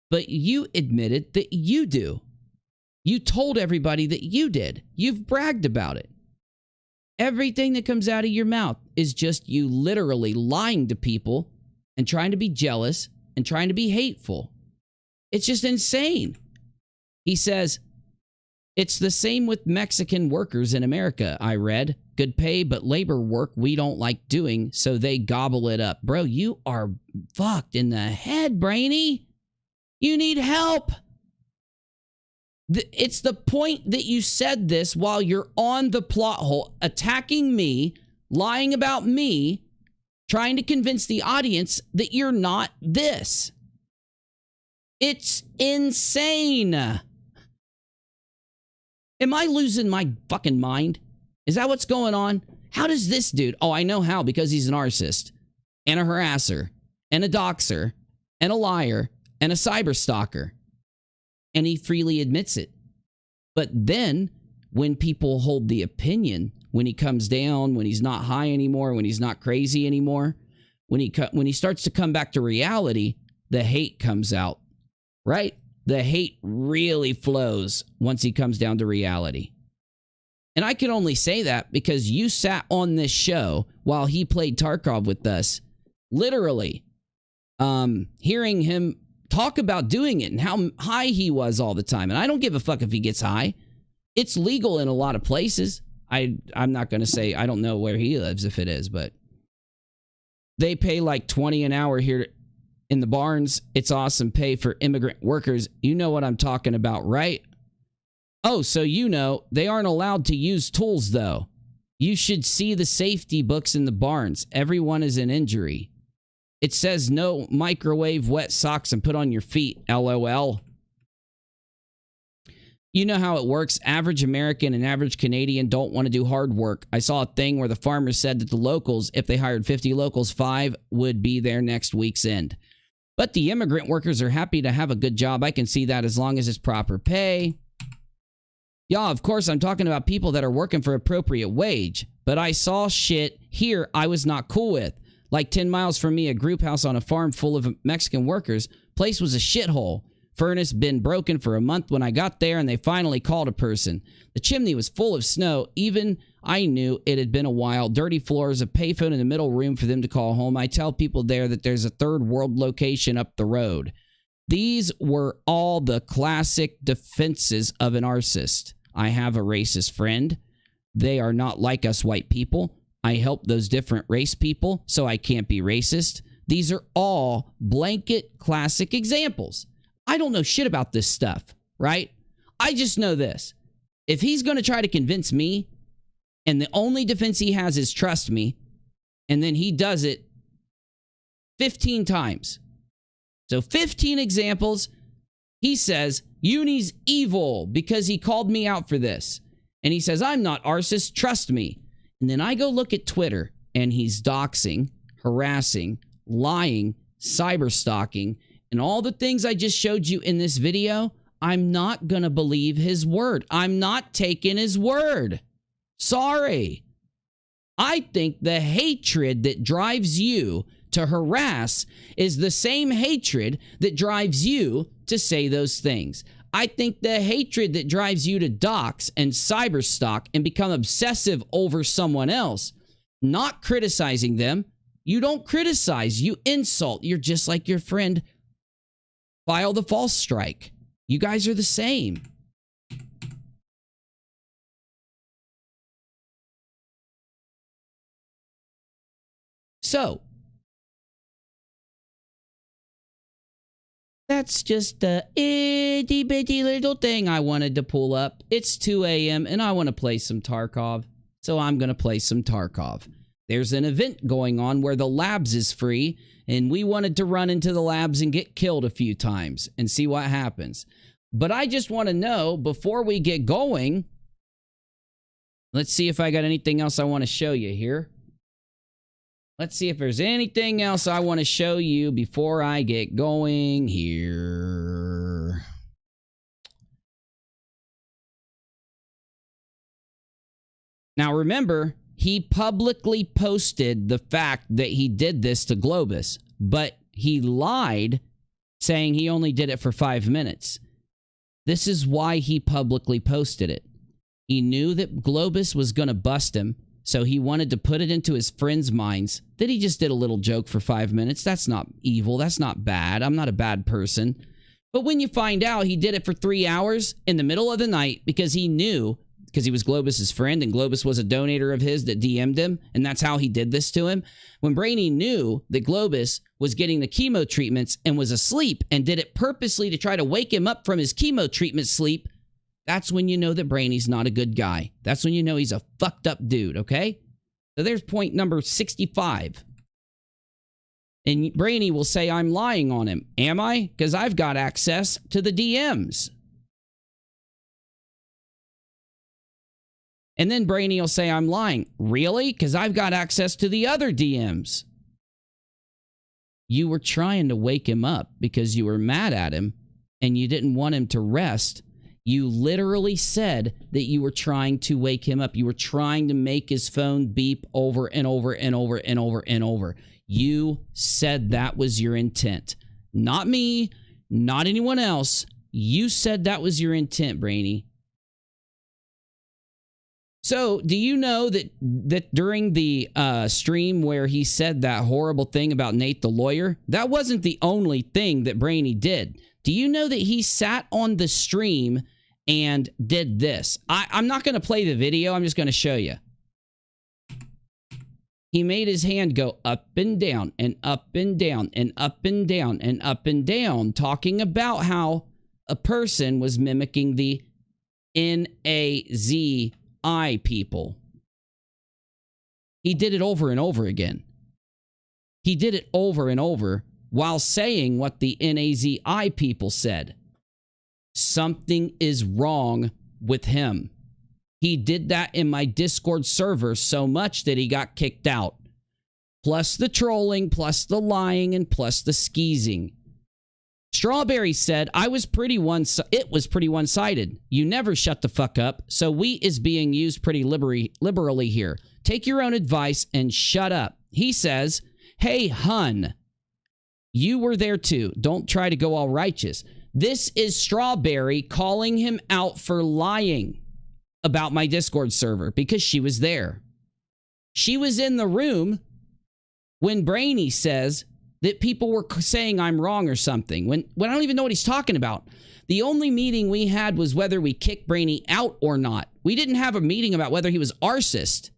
but you admitted that you do. You told everybody that you did. You've bragged about it. Everything that comes out of your mouth is just you literally lying to people and trying to be jealous and trying to be hateful. It's just insane. He says, it's the same with Mexican workers in America, I read. Good pay, but labor work we don't like doing, so they gobble it up. Bro, you are fucked in the head, Brainy. You need help. It's the point that you said this while you're on the plot hole, attacking me, lying about me, trying to convince the audience that you're not this. It's insane. Am I losing my fucking mind? Is that what's going on? How does this dude... Oh, I know how, because he's a narcissist and a harasser and a doxer and a liar and a cyber stalker. And he freely admits it. But then, when people hold the opinion, when he comes down, when he's not high anymore, when he's not crazy anymore, when he starts to come back to reality, the hate comes out, right? The hate really flows once he comes down to reality. And I can only say that because you sat on this show while he played Tarkov with us, literally hearing him talk about doing it and how high he was all the time. And I don't give a fuck if he gets high. It's legal in a lot of places. I'm not going to say, I don't know where he lives if it is, but they pay like $20 an hour here in the barns. It's awesome pay for immigrant workers. You know what I'm talking about, right? Oh, so you know, they aren't allowed to use tools though. You should see the safety books in the barns. Everyone is an injury. It says no microwave wet socks and put on your feet, LOL. You know how it works. Average American and average Canadian don't want to do hard work. I saw a thing where the farmers said that the locals, if they hired 50 locals, 5 would be there next week's end. But the immigrant workers are happy to have a good job. I can see that as long as it's proper pay. Yeah, of course, I'm talking about people that are working for appropriate wage. But I saw shit here I was not cool with. Like 10 miles from me, a group house on a farm full of Mexican workers. Place was a shithole. Furnace been broken for a month when I got there and they finally called a person. The chimney was full of snow. Even I knew it had been a while. Dirty floors, a payphone in the middle room for them to call home. I tell people there that there's a third world location up the road. These were all the classic defenses of an narcissist. I have a racist friend. They are not like us white people. I help those different race people, so I can't be racist. These are all blanket classic examples. I don't know shit about this stuff, right? I just know this. If he's going to try to convince me, and the only defense he has is trust me, and then he does it 15 times. So 15 examples. He says, Uni's evil because he called me out for this. And he says, I'm not arcist, trust me. And then I go look at Twitter, and he's doxing, harassing, lying, cyber stalking, and all the things I just showed you in this video. I'm not going to believe his word. I'm not taking his word. Sorry. I think the hatred that drives you to harass is the same hatred that drives you to say those things. I think the hatred that drives you to dox and cyberstalk and become obsessive over someone else, not criticizing them. You don't criticize, you insult. You're just like your friend. File the false strike. You guys are the same. So, that's just a itty bitty little thing I wanted to pull up. It's 2 a.m. and I want to play some Tarkov. So I'm going to play some Tarkov. There's an event going on where the labs is free, and we wanted to run into the labs and get killed a few times and see what happens. But I just want to know, before we get going, let's see if I got anything else I want to show you here. Let's see if there's anything else I want to show you before I get going here. Now remember, he publicly posted the fact that he did this to Globus, but he lied, saying he only did it for 5 minutes. This is why he publicly posted it. He knew that Globus was going to bust him, so he wanted to put it into his friends' minds that he just did a little joke for 5 minutes. That's not evil. That's not bad. I'm not a bad person. But when you find out he did it for 3 hours in the middle of the night because he knew, because he was Globus's friend and Globus was a donator of his that DM'd him, and that's how he did this to him. When Brainy knew that Globus was getting the chemo treatments and was asleep and did it purposely to try to wake him up from his chemo treatment sleep, that's when you know that Brainy's not a good guy. That's when you know he's a fucked up dude, okay? So there's point number 65. And Brainy will say I'm lying on him. Am I? Because I've got access to the DMs. And then Brainy will say I'm lying. Really? Because I've got access to the other DMs. You were trying to wake him up because you were mad at him and you didn't want him to rest. You literally said that you were trying to wake him up. You were trying to make his phone beep over and over and over and over and over. You said that was your intent. Not me, not anyone else. You said that was your intent, Brainy. So, do you know that during the stream where he said that horrible thing about Nate the lawyer, that wasn't the only thing that Brainy did. Do you know that he sat on the stream and did this? I'm not going to play the video. I'm just going to show you. He made his hand go up and down and up and down and up and down and up and down, talking about how a person was mimicking the NAZI people. He did it over and over again. He did it over and over while saying what the NAZI people said. Something is wrong with him. He did that in my Discord server so much that he got kicked out. Plus the trolling, plus the lying, and plus the skeezing. Strawberry said, it was pretty one-sided. You never shut the fuck up, so we is being used pretty liberally here. Take your own advice and shut up. He says, hey, hun, you were there too. Don't try to go all righteous. This is Strawberry calling him out for lying about my Discord server because she was there. She was in the room when Brainy says that people were saying I'm wrong or something, when I don't even know what he's talking about. The only meeting we had was whether we kicked Brainy out or not. We didn't have a meeting about whether he was arsist,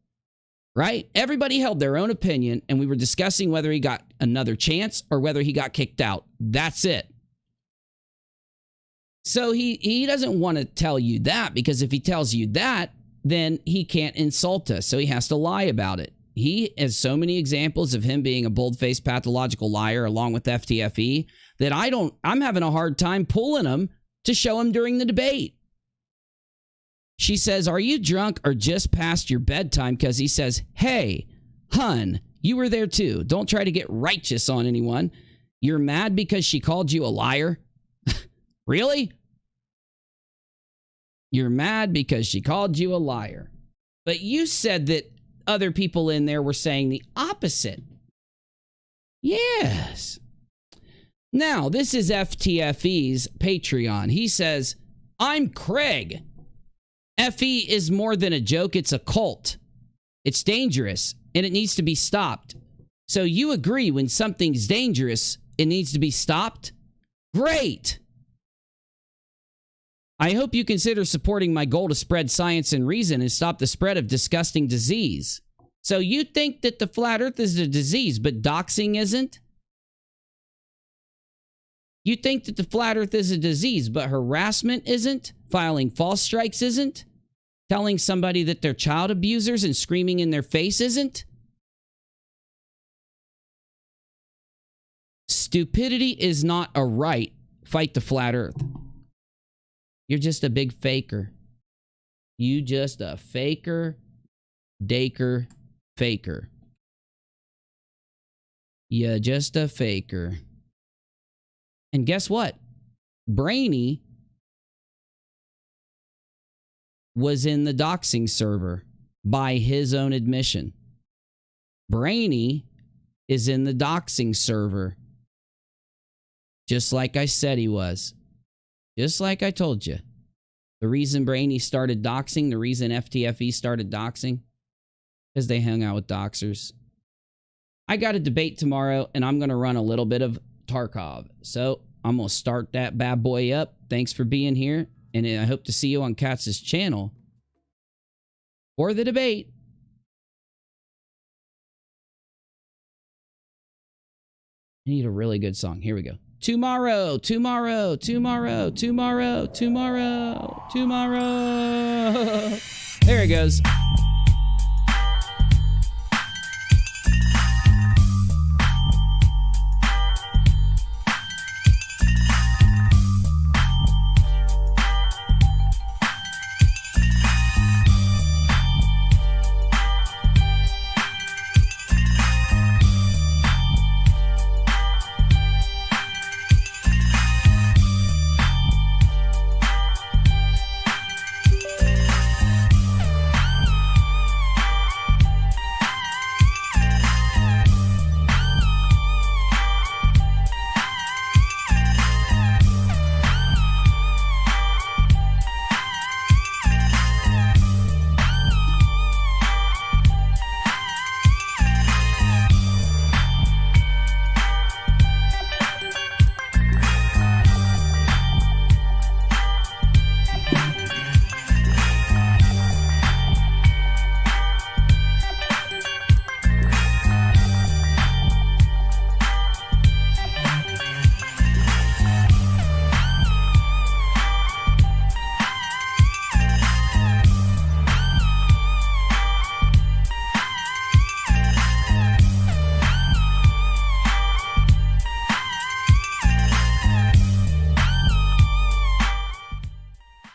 right? Everybody held their own opinion, and we were discussing whether he got another chance or whether he got kicked out. That's it. So he doesn't want to tell you that, because if he tells you that, then he can't insult us, so he has to lie about it. He has so many examples of him being a bold-faced pathological liar along with FTFE that I'm having a hard time pulling him to show him during the debate. She says, are you drunk or just past your bedtime? Because he says, hey, hun, you were there too. Don't try to get righteous on anyone. You're mad because she called you a liar? Really? You're mad because she called you a liar. But you said that other people in there were saying the opposite. Yes. Now, this is FTFE's Patreon. He says, I'm Craig. FE is more than a joke. It's a cult. It's dangerous, and it needs to be stopped. So you agree when something's dangerous, it needs to be stopped? Great. I hope you consider supporting my goal to spread science and reason and stop the spread of disgusting disease. So you think that the flat earth is a disease, but doxing isn't? You think that the flat earth is a disease, but harassment isn't? Filing false strikes isn't? Telling somebody that they're child abusers and screaming in their face isn't? Stupidity is not a right. Fight the flat earth. You're just a big faker. You just a faker, daker, faker. You just a faker. And guess what? Brainy was in the doxing server by his own admission. Brainy is in the doxing server. Just like I said he was. Just like I told you. The reason Brainy started doxing, the reason FTFE started doxing, is they hung out with doxers. I got a debate tomorrow, and I'm going to run a little bit of Tarkov. So I'm going to start that bad boy up. Thanks for being here, and I hope to see you on Katz's channel for the debate. I need a really good song. Here we go. Tomorrow, tomorrow, tomorrow, tomorrow, tomorrow, tomorrow. There it goes.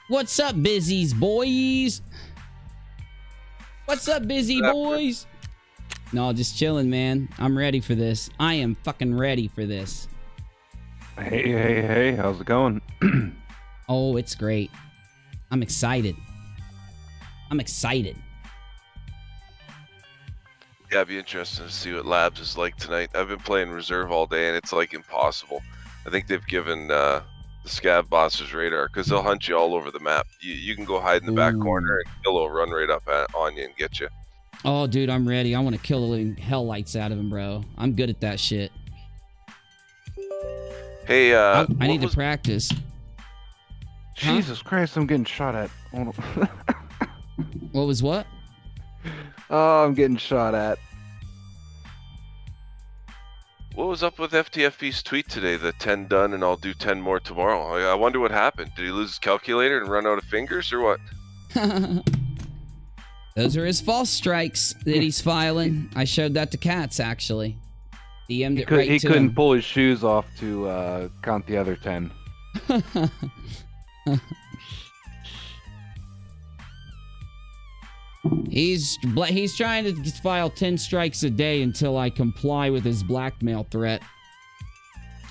What's up, busies, boys? What's up, busy boys? No, just chilling, man. I'm ready for this. I am fucking ready for this. Hey, how's it going? Oh, it's great. I'm excited. I'm excited. Yeah, it'd be interesting to see what Labs is like tonight. I've been playing Reserve all day, and it's like impossible. I think they've given the scav bosses radar, because they'll hunt you all over the map. You can go hide in the back corner, and Kill will run right up on you and get you. Oh, dude, I'm ready. I want to kill the living hell lights out of him, bro. I'm good at that shit. Hey, I need to practice. Jesus Christ, I'm getting shot at. What was what? Oh, I'm getting shot at. What was up with FTFE's tweet today? The 10 done and I'll do 10 more tomorrow. I wonder what happened. Did he lose his calculator and run out of fingers or what? Those are his false strikes that he's filing. I showed that to Katz, actually. DM'd it right to him. He couldn't pull his shoes off to count the other 10. He's trying to file 10 strikes a day until I comply with his blackmail threat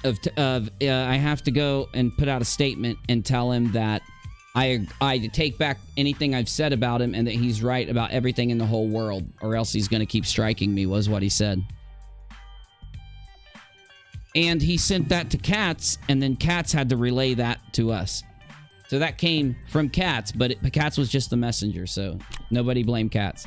of I have to go and put out a statement and tell him that I take back anything I've said about him and that he's right about everything in the whole world, or else he's going to keep striking me, was what he said. And he sent that to Katz, and then Katz had to relay that to us. So that came from Katz, but Katz was just the messenger, so nobody blame Katz.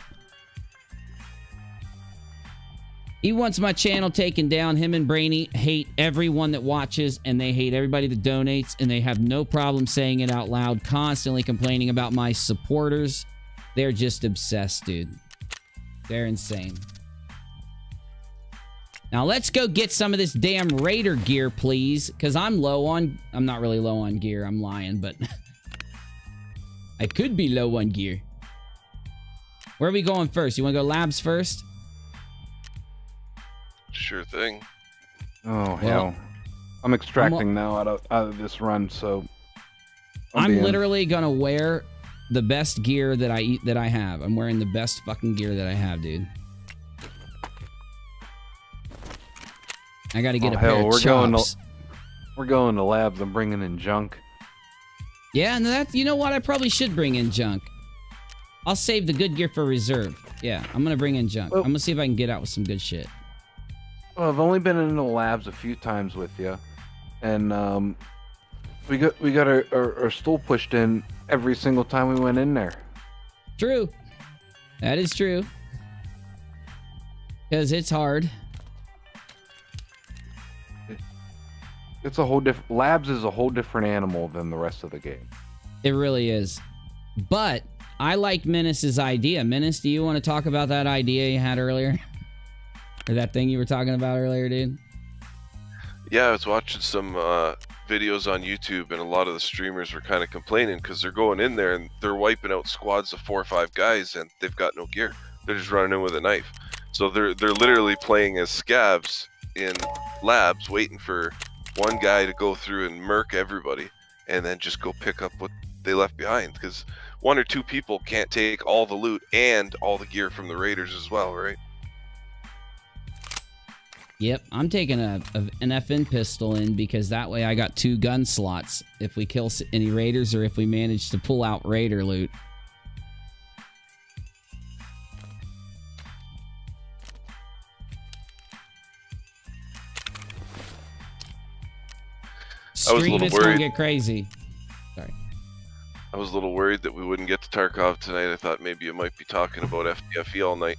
He wants my channel taken down. Him and Brainy hate everyone that watches, and they hate everybody that donates, and they have no problem saying it out loud, constantly complaining about my supporters. They're just obsessed, dude. They're insane. Now let's go get some of this damn raider gear, please. Because I'm not really low on gear. I'm lying, but I could be low on gear. Where are we going first? You want to go labs first? Sure thing. Oh, hell. I'm extracting now out of this run, so... I'm literally going to wear the best gear that I have. I'm wearing the best fucking gear that I have, dude. I gotta get a pair of chops. We're going to labs. I'm bringing in junk. Yeah, and that's, you know what? I probably should bring in junk. I'll save the good gear for reserve. Yeah, I'm gonna bring in junk. I'm gonna see if I can get out with some good shit. Well, I've only been in the labs a few times with you, and we got our stool pushed in every single time we went in there. True. That is true. Because it's hard. It's a whole different... Labs is a whole different animal than the rest of the game. It really is. But I like Menace's idea. Menace, do you want to talk about that idea you had earlier? Or that thing you were talking about earlier, dude? Yeah, I was watching some videos on YouTube, and a lot of the streamers were kind of complaining because they're going in there and they're wiping out squads of 4 or 5 guys, and they've got no gear. They're just running in with a knife. So they're literally playing as scavs in labs, waiting for one guy to go through and murk everybody, and then just go pick up what they left behind. Because 1 or 2 people can't take all the loot and all the gear from the raiders as well, right? Yep, I'm taking an FN pistol in because that way I got 2 gun slots if we kill any raiders or if we manage to pull out raider loot. Stream is gonna get crazy. Sorry. I was a little worried that we wouldn't get to Tarkov tonight. I thought maybe you might be talking about FTFE all night.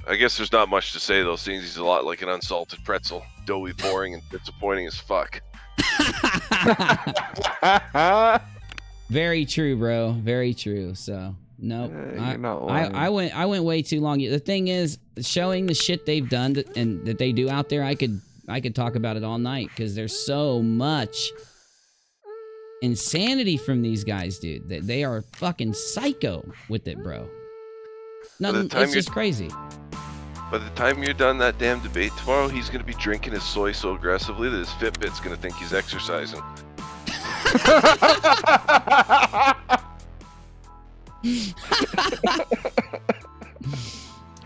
I guess there's not much to say though, seeing he's a lot like an unsalted pretzel. Doughy, boring, and disappointing as fuck. Very true, bro. Very true. So no, I went way too long. The thing is, showing the shit they've done and that they do out there, I could talk about it all night because there's so much insanity from these guys, dude. They are fucking psycho with it, bro. It's just crazy. By the time you're done that damn debate tomorrow, he's going to be drinking his soy so aggressively that his Fitbit's going to think he's exercising.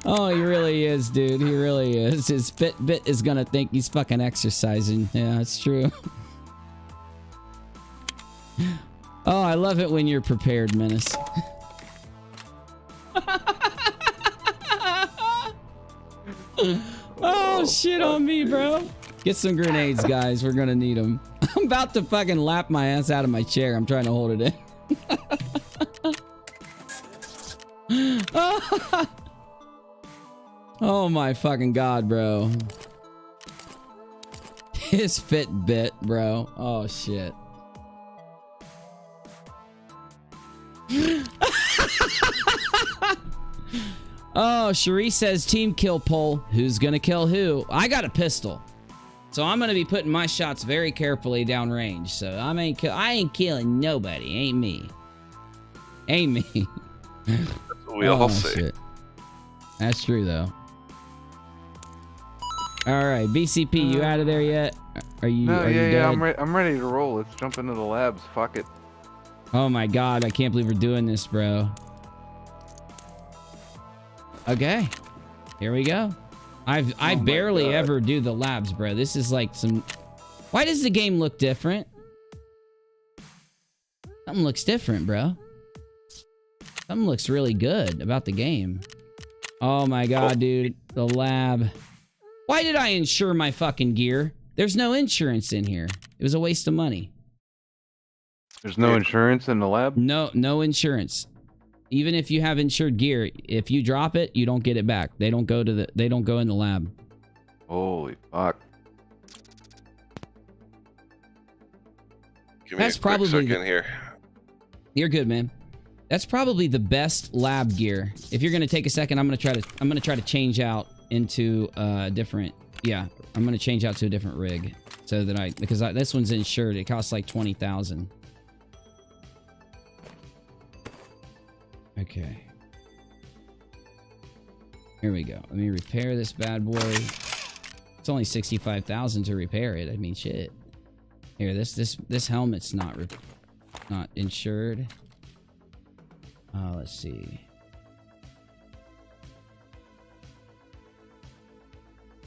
Oh, he really is, dude. He really is. His Fitbit is going to think he's fucking exercising. Yeah, it's true. Oh, I love it when you're prepared, Menace. Oh, shit on me, bro. Get some grenades, guys. We're gonna need them. I'm about to fucking lap my ass out of my chair. I'm trying to hold it in. Oh my fucking god, bro. His Fitbit, bro. Oh shit. Oh, Cherie says team kill poll. Who's gonna kill who? I got a pistol, so I'm gonna be putting my shots very carefully downrange. So I ain't killing nobody. Ain't me. Ain't me. That's what we all say. Shit. That's true though. All right, BCP, you out of there yet? Are you? No, are you dead? I'm ready to roll. Let's jump into the labs. Fuck it. Oh my god, I can't believe we're doing this, bro. Okay, here we go. I barely ever do the labs, bro. This is like some... Why does the game look different? Something looks different, bro. Something looks really good about the game. Oh my god, dude. The lab. Why did I insure my fucking gear? There's no insurance in here. It was a waste of money. There's no insurance in the lab? No insurance. Even if you have insured gear, if you drop it, you don't get it back. They don't go in the lab. Holy fuck. Give me a quick second here. You're good, man. That's probably the best lab gear. If you're gonna take a second, I'm gonna try to change out into a different. Yeah, I'm gonna change out to a different rig so that because this one's insured. It costs like 20,000. Okay. Here we go. Let me repair this bad boy. It's only 65,000 to repair it. I mean, shit. Here, this helmet's not insured. Let's see.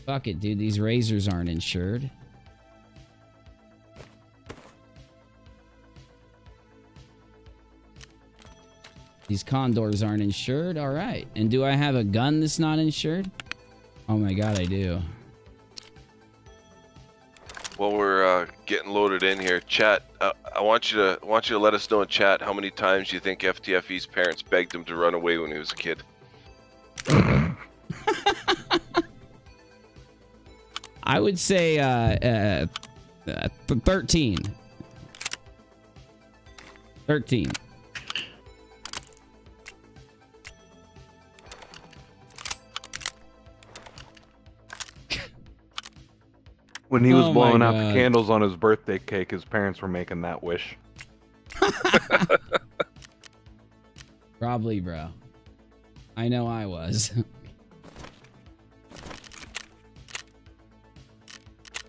Fuck it, dude. These razors aren't insured. These condors aren't insured. All right. And do I have a gun that's not insured? Oh my god, I do. While we're getting loaded in here, chat. I want you to let us know in chat how many times you think FTFE's parents begged him to run away when he was a kid. I would say 13. 13. When he was blowing out the candles on his birthday cake, his parents were making that wish. Probably, bro. I know I was.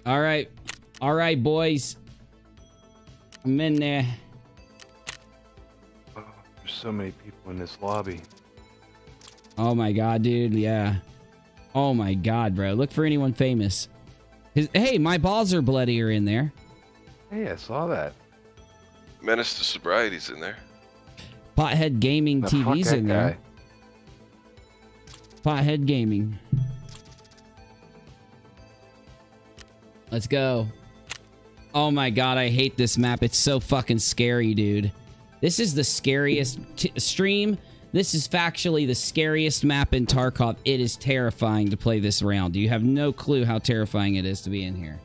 All right, boys. I'm in there. Oh, there's so many people in this lobby. Oh my god, dude. Yeah. Oh my god, bro. Look for anyone famous. Hey, my balls are bloodier in there. Hey, I saw that. Menace to Sobriety's in there. Pothead Gaming TV's in there. Pothead Gaming. Let's go. Oh my god, I hate this map. It's so fucking scary, dude. This is the scariest stream. This is factually the scariest map in Tarkov. It is terrifying to play this round. You have no clue how terrifying it is to be in here.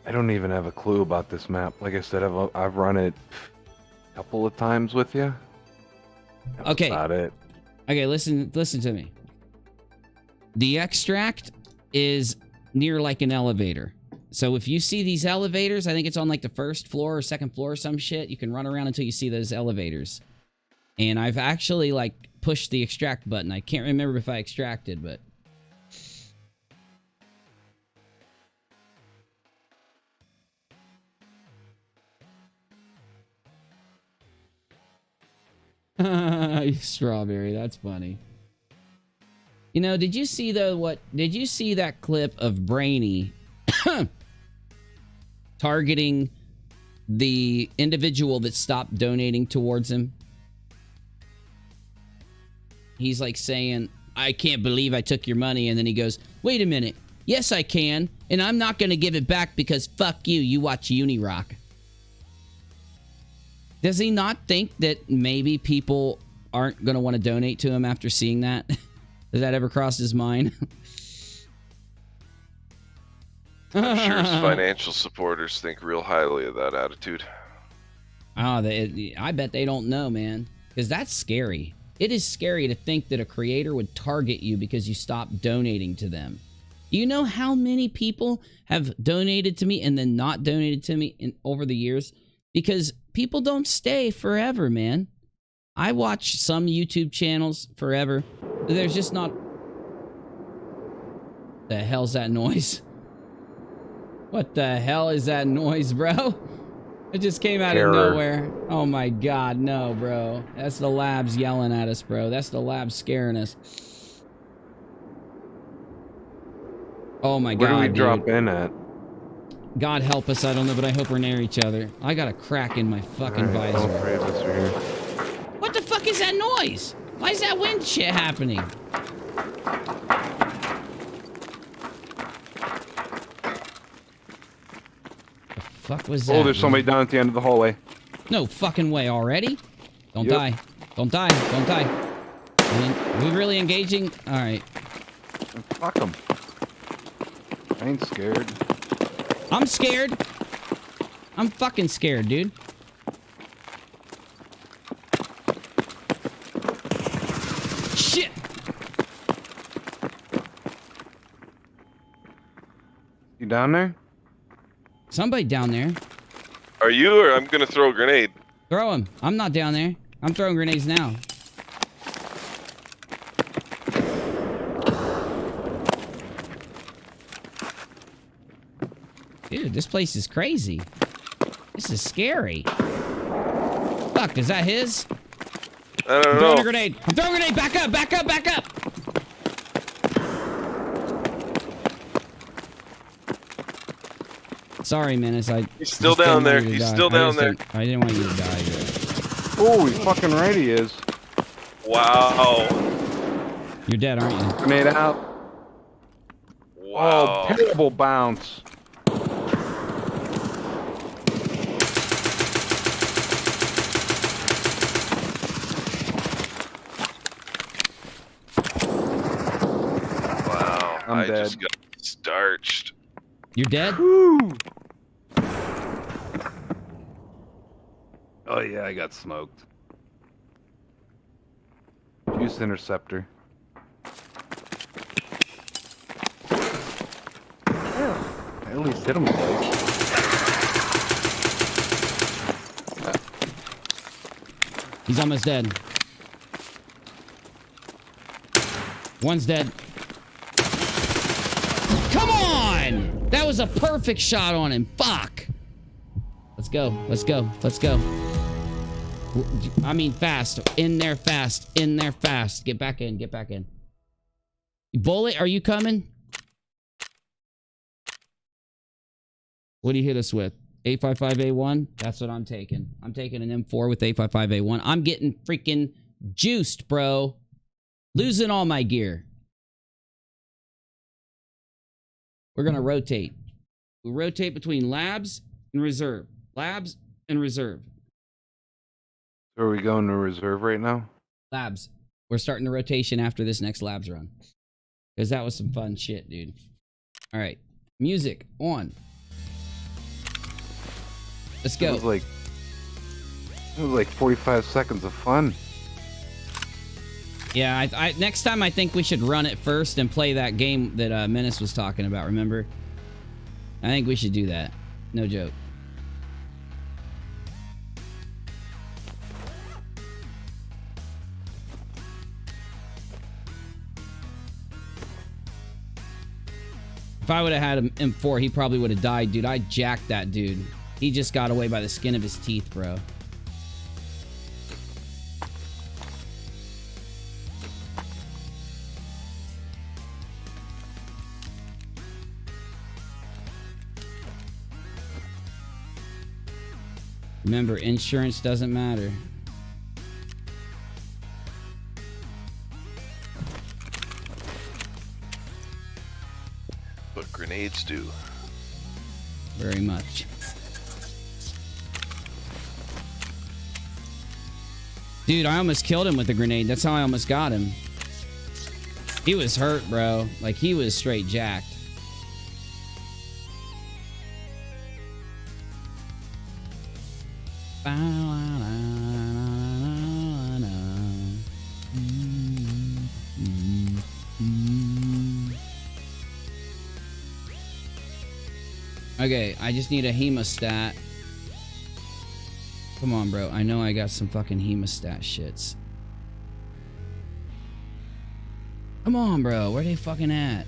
I don't even have a clue about this map. Like I said, I've run it a couple of times with you. Okay. That's about it. Okay, listen to me. The extract is near like an elevator. So if you see these elevators, I think it's on like the first floor or second floor or some shit. You can run around until you see those elevators. And I've actually like pushed the extract button. I can't remember if I extracted, but strawberry, that's funny. You know, did you see did you see that clip of Brainy targeting the individual that stopped donating towards him? He's like saying, I can't believe I took your money. And then he goes, wait a minute. Yes, I can. And I'm not going to give it back because fuck you. You watch Unirock. Does he not think that maybe people aren't going to want to donate to him after seeing that? Does that ever cross his mind? I'm sure his financial supporters think real highly of that attitude. Oh, I bet they don't know, man. Because that's scary. It is scary to think that a creator would target you because you stopped donating to them. Do you know how many people have donated to me and then not donated to me over the years? Because people don't stay forever, man. I watch some YouTube channels forever. There's just not... The hell's that noise? What the hell is that noise, bro? It just came out of nowhere. Oh my god, no, bro. That's the labs yelling at us, bro. That's the labs scaring us. Oh my god, Where do we dude. drop in at? God help us, I don't know, but I hope we're near each other. I got a crack in my fucking visor. What the fuck is that noise? Why is that wind shit happening? Fuck was that? Oh, there's somebody down at the end of the hallway. No fucking way already. Don't die. Don't die. Don't die. Are we really engaging? All right. Fuck them. I ain't scared. I'm scared. I'm fucking scared, dude. down there? Somebody down there. Are you, or I'm gonna throw a grenade? Throw him. I'm not down there. I'm throwing grenades now. Dude, this place is crazy. This is scary. Fuck, is that his? I don't I'm know. throwing a grenade. I'm throwing a grenade. Back up, back up, back up. Sorry, Menace. He's still down there. He's still down there. I didn't want you to die. Oh, he's fucking right, he is. Wow. You're dead, aren't you? Grenade out. Wow. Oh, terrible bounce. Wow. I'm I dead. just got starched. You're dead? Woo. Oh yeah, I got smoked. Juice interceptor. I at least hit him twice. He's almost dead. One's dead. Come on! That was a perfect shot on him. Fuck! Let's go. Let's go. Let's go. I mean fast. In there fast. In there fast. Get back in. Get back in. Bullet, are you coming? What do you hit us with? 855A1? That's what I'm taking. I'm taking an M4 with 855A1. I'm getting freaking juiced, bro. Losing all my gear. We're going to rotate. We rotate between labs and reserve. Labs and reserve. So are we going to reserve right now? Labs. We're starting the rotation after this next labs run. Because that was some fun shit, dude. All right. Music on. Let's go. It was like 45 seconds of fun. Yeah, I next time I think we should run it first and play that game that Menace was talking about, remember? I think we should do that. No joke. If I would have had him M4, he probably would have died, dude. I jacked that dude. He just got away by the skin of his teeth, bro. Remember, insurance doesn't matter. But grenades do. Very much. Dude, I almost killed him with a grenade. That's how I almost got him. He was hurt, bro. Like, he was straight jacked. Okay, I just need a hemostat. Come on, bro. I know I got some fucking hemostat shits. Come on, bro. Where they fucking at?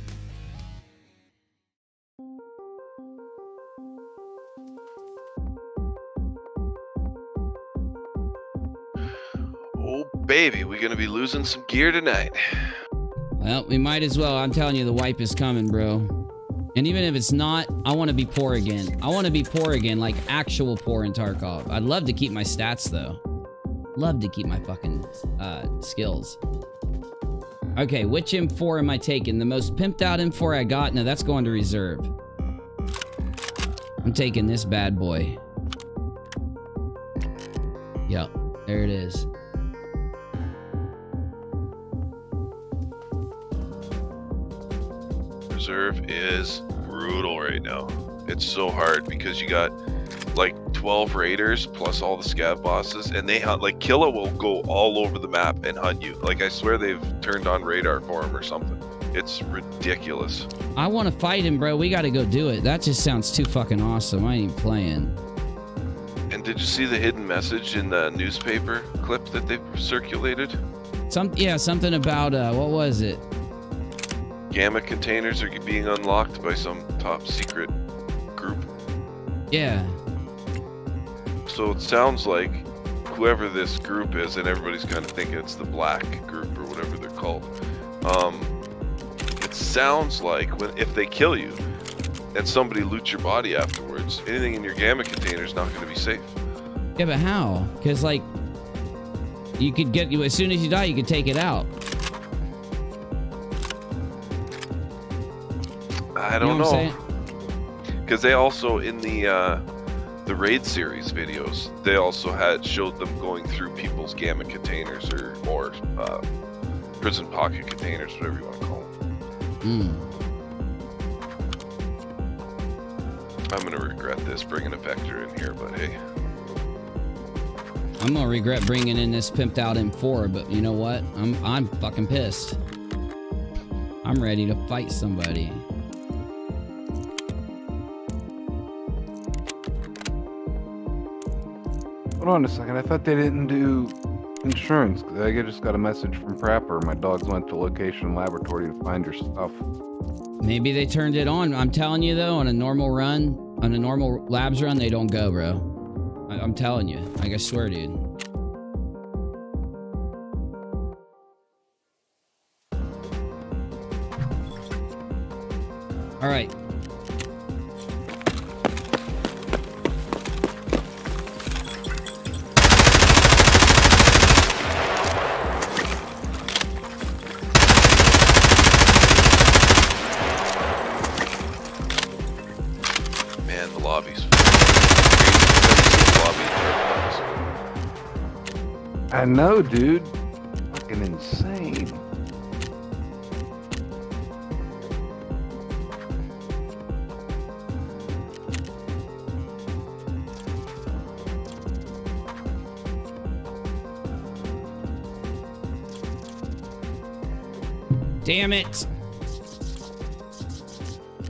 Oh, baby, we're gonna be losing some gear tonight. Well, we might as well. I'm telling you, the wipe is coming, bro. And even if it's not, I want to be poor again. I want to be poor again, like actual poor in Tarkov. I'd love to keep my stats, though. Love to keep my fucking skills. Okay, which M4 am I taking? The most pimped out M4 I got? No, that's going to reserve. I'm taking this bad boy. Yep, there it is. Reserve is brutal right now. It's so hard because you got like 12 raiders plus all the scav bosses, and they hunt. Like Killa will go all over the map and hunt you. Like I swear they've turned on radar for him or something. It's ridiculous. I want to fight him, bro. We got to go do it. That just sounds too fucking awesome. I ain't even playing. And did you see the hidden message in the newspaper clip that they circulated? Something about what was it? Gamma containers are being unlocked by some top secret group. Yeah. So it sounds like whoever this group is, and everybody's kind of thinking it's the Black group or whatever they're called. It sounds like if they kill you and somebody loots your body afterwards, anything in your gamma container is not going to be safe. Yeah, but how? Because like, you could get as soon as you die, you could take it out. I don't know. Because they also in the raid series videos, they also showed them going through people's gamma containers or prison pocket containers, whatever you want to call them. I'm gonna regret this bringing a vector in here, but hey. I'm gonna regret bringing in this pimped out M4, but you know what? I'm fucking pissed. I'm ready to fight somebody. Hold on a second. I thought they didn't do insurance. I just got a message from Prapper. My dogs went to location laboratory to find your stuff. Maybe they turned it on. I'm telling you though, on a normal run, on a normal labs run, they don't go, bro. I'm telling you. Like I swear, dude. All right. I know, dude. Fucking insane. Damn it.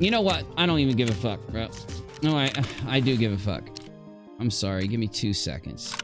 You know what? I don't even give a fuck, bro. No, I do give a fuck. I'm sorry. Give me 2 seconds.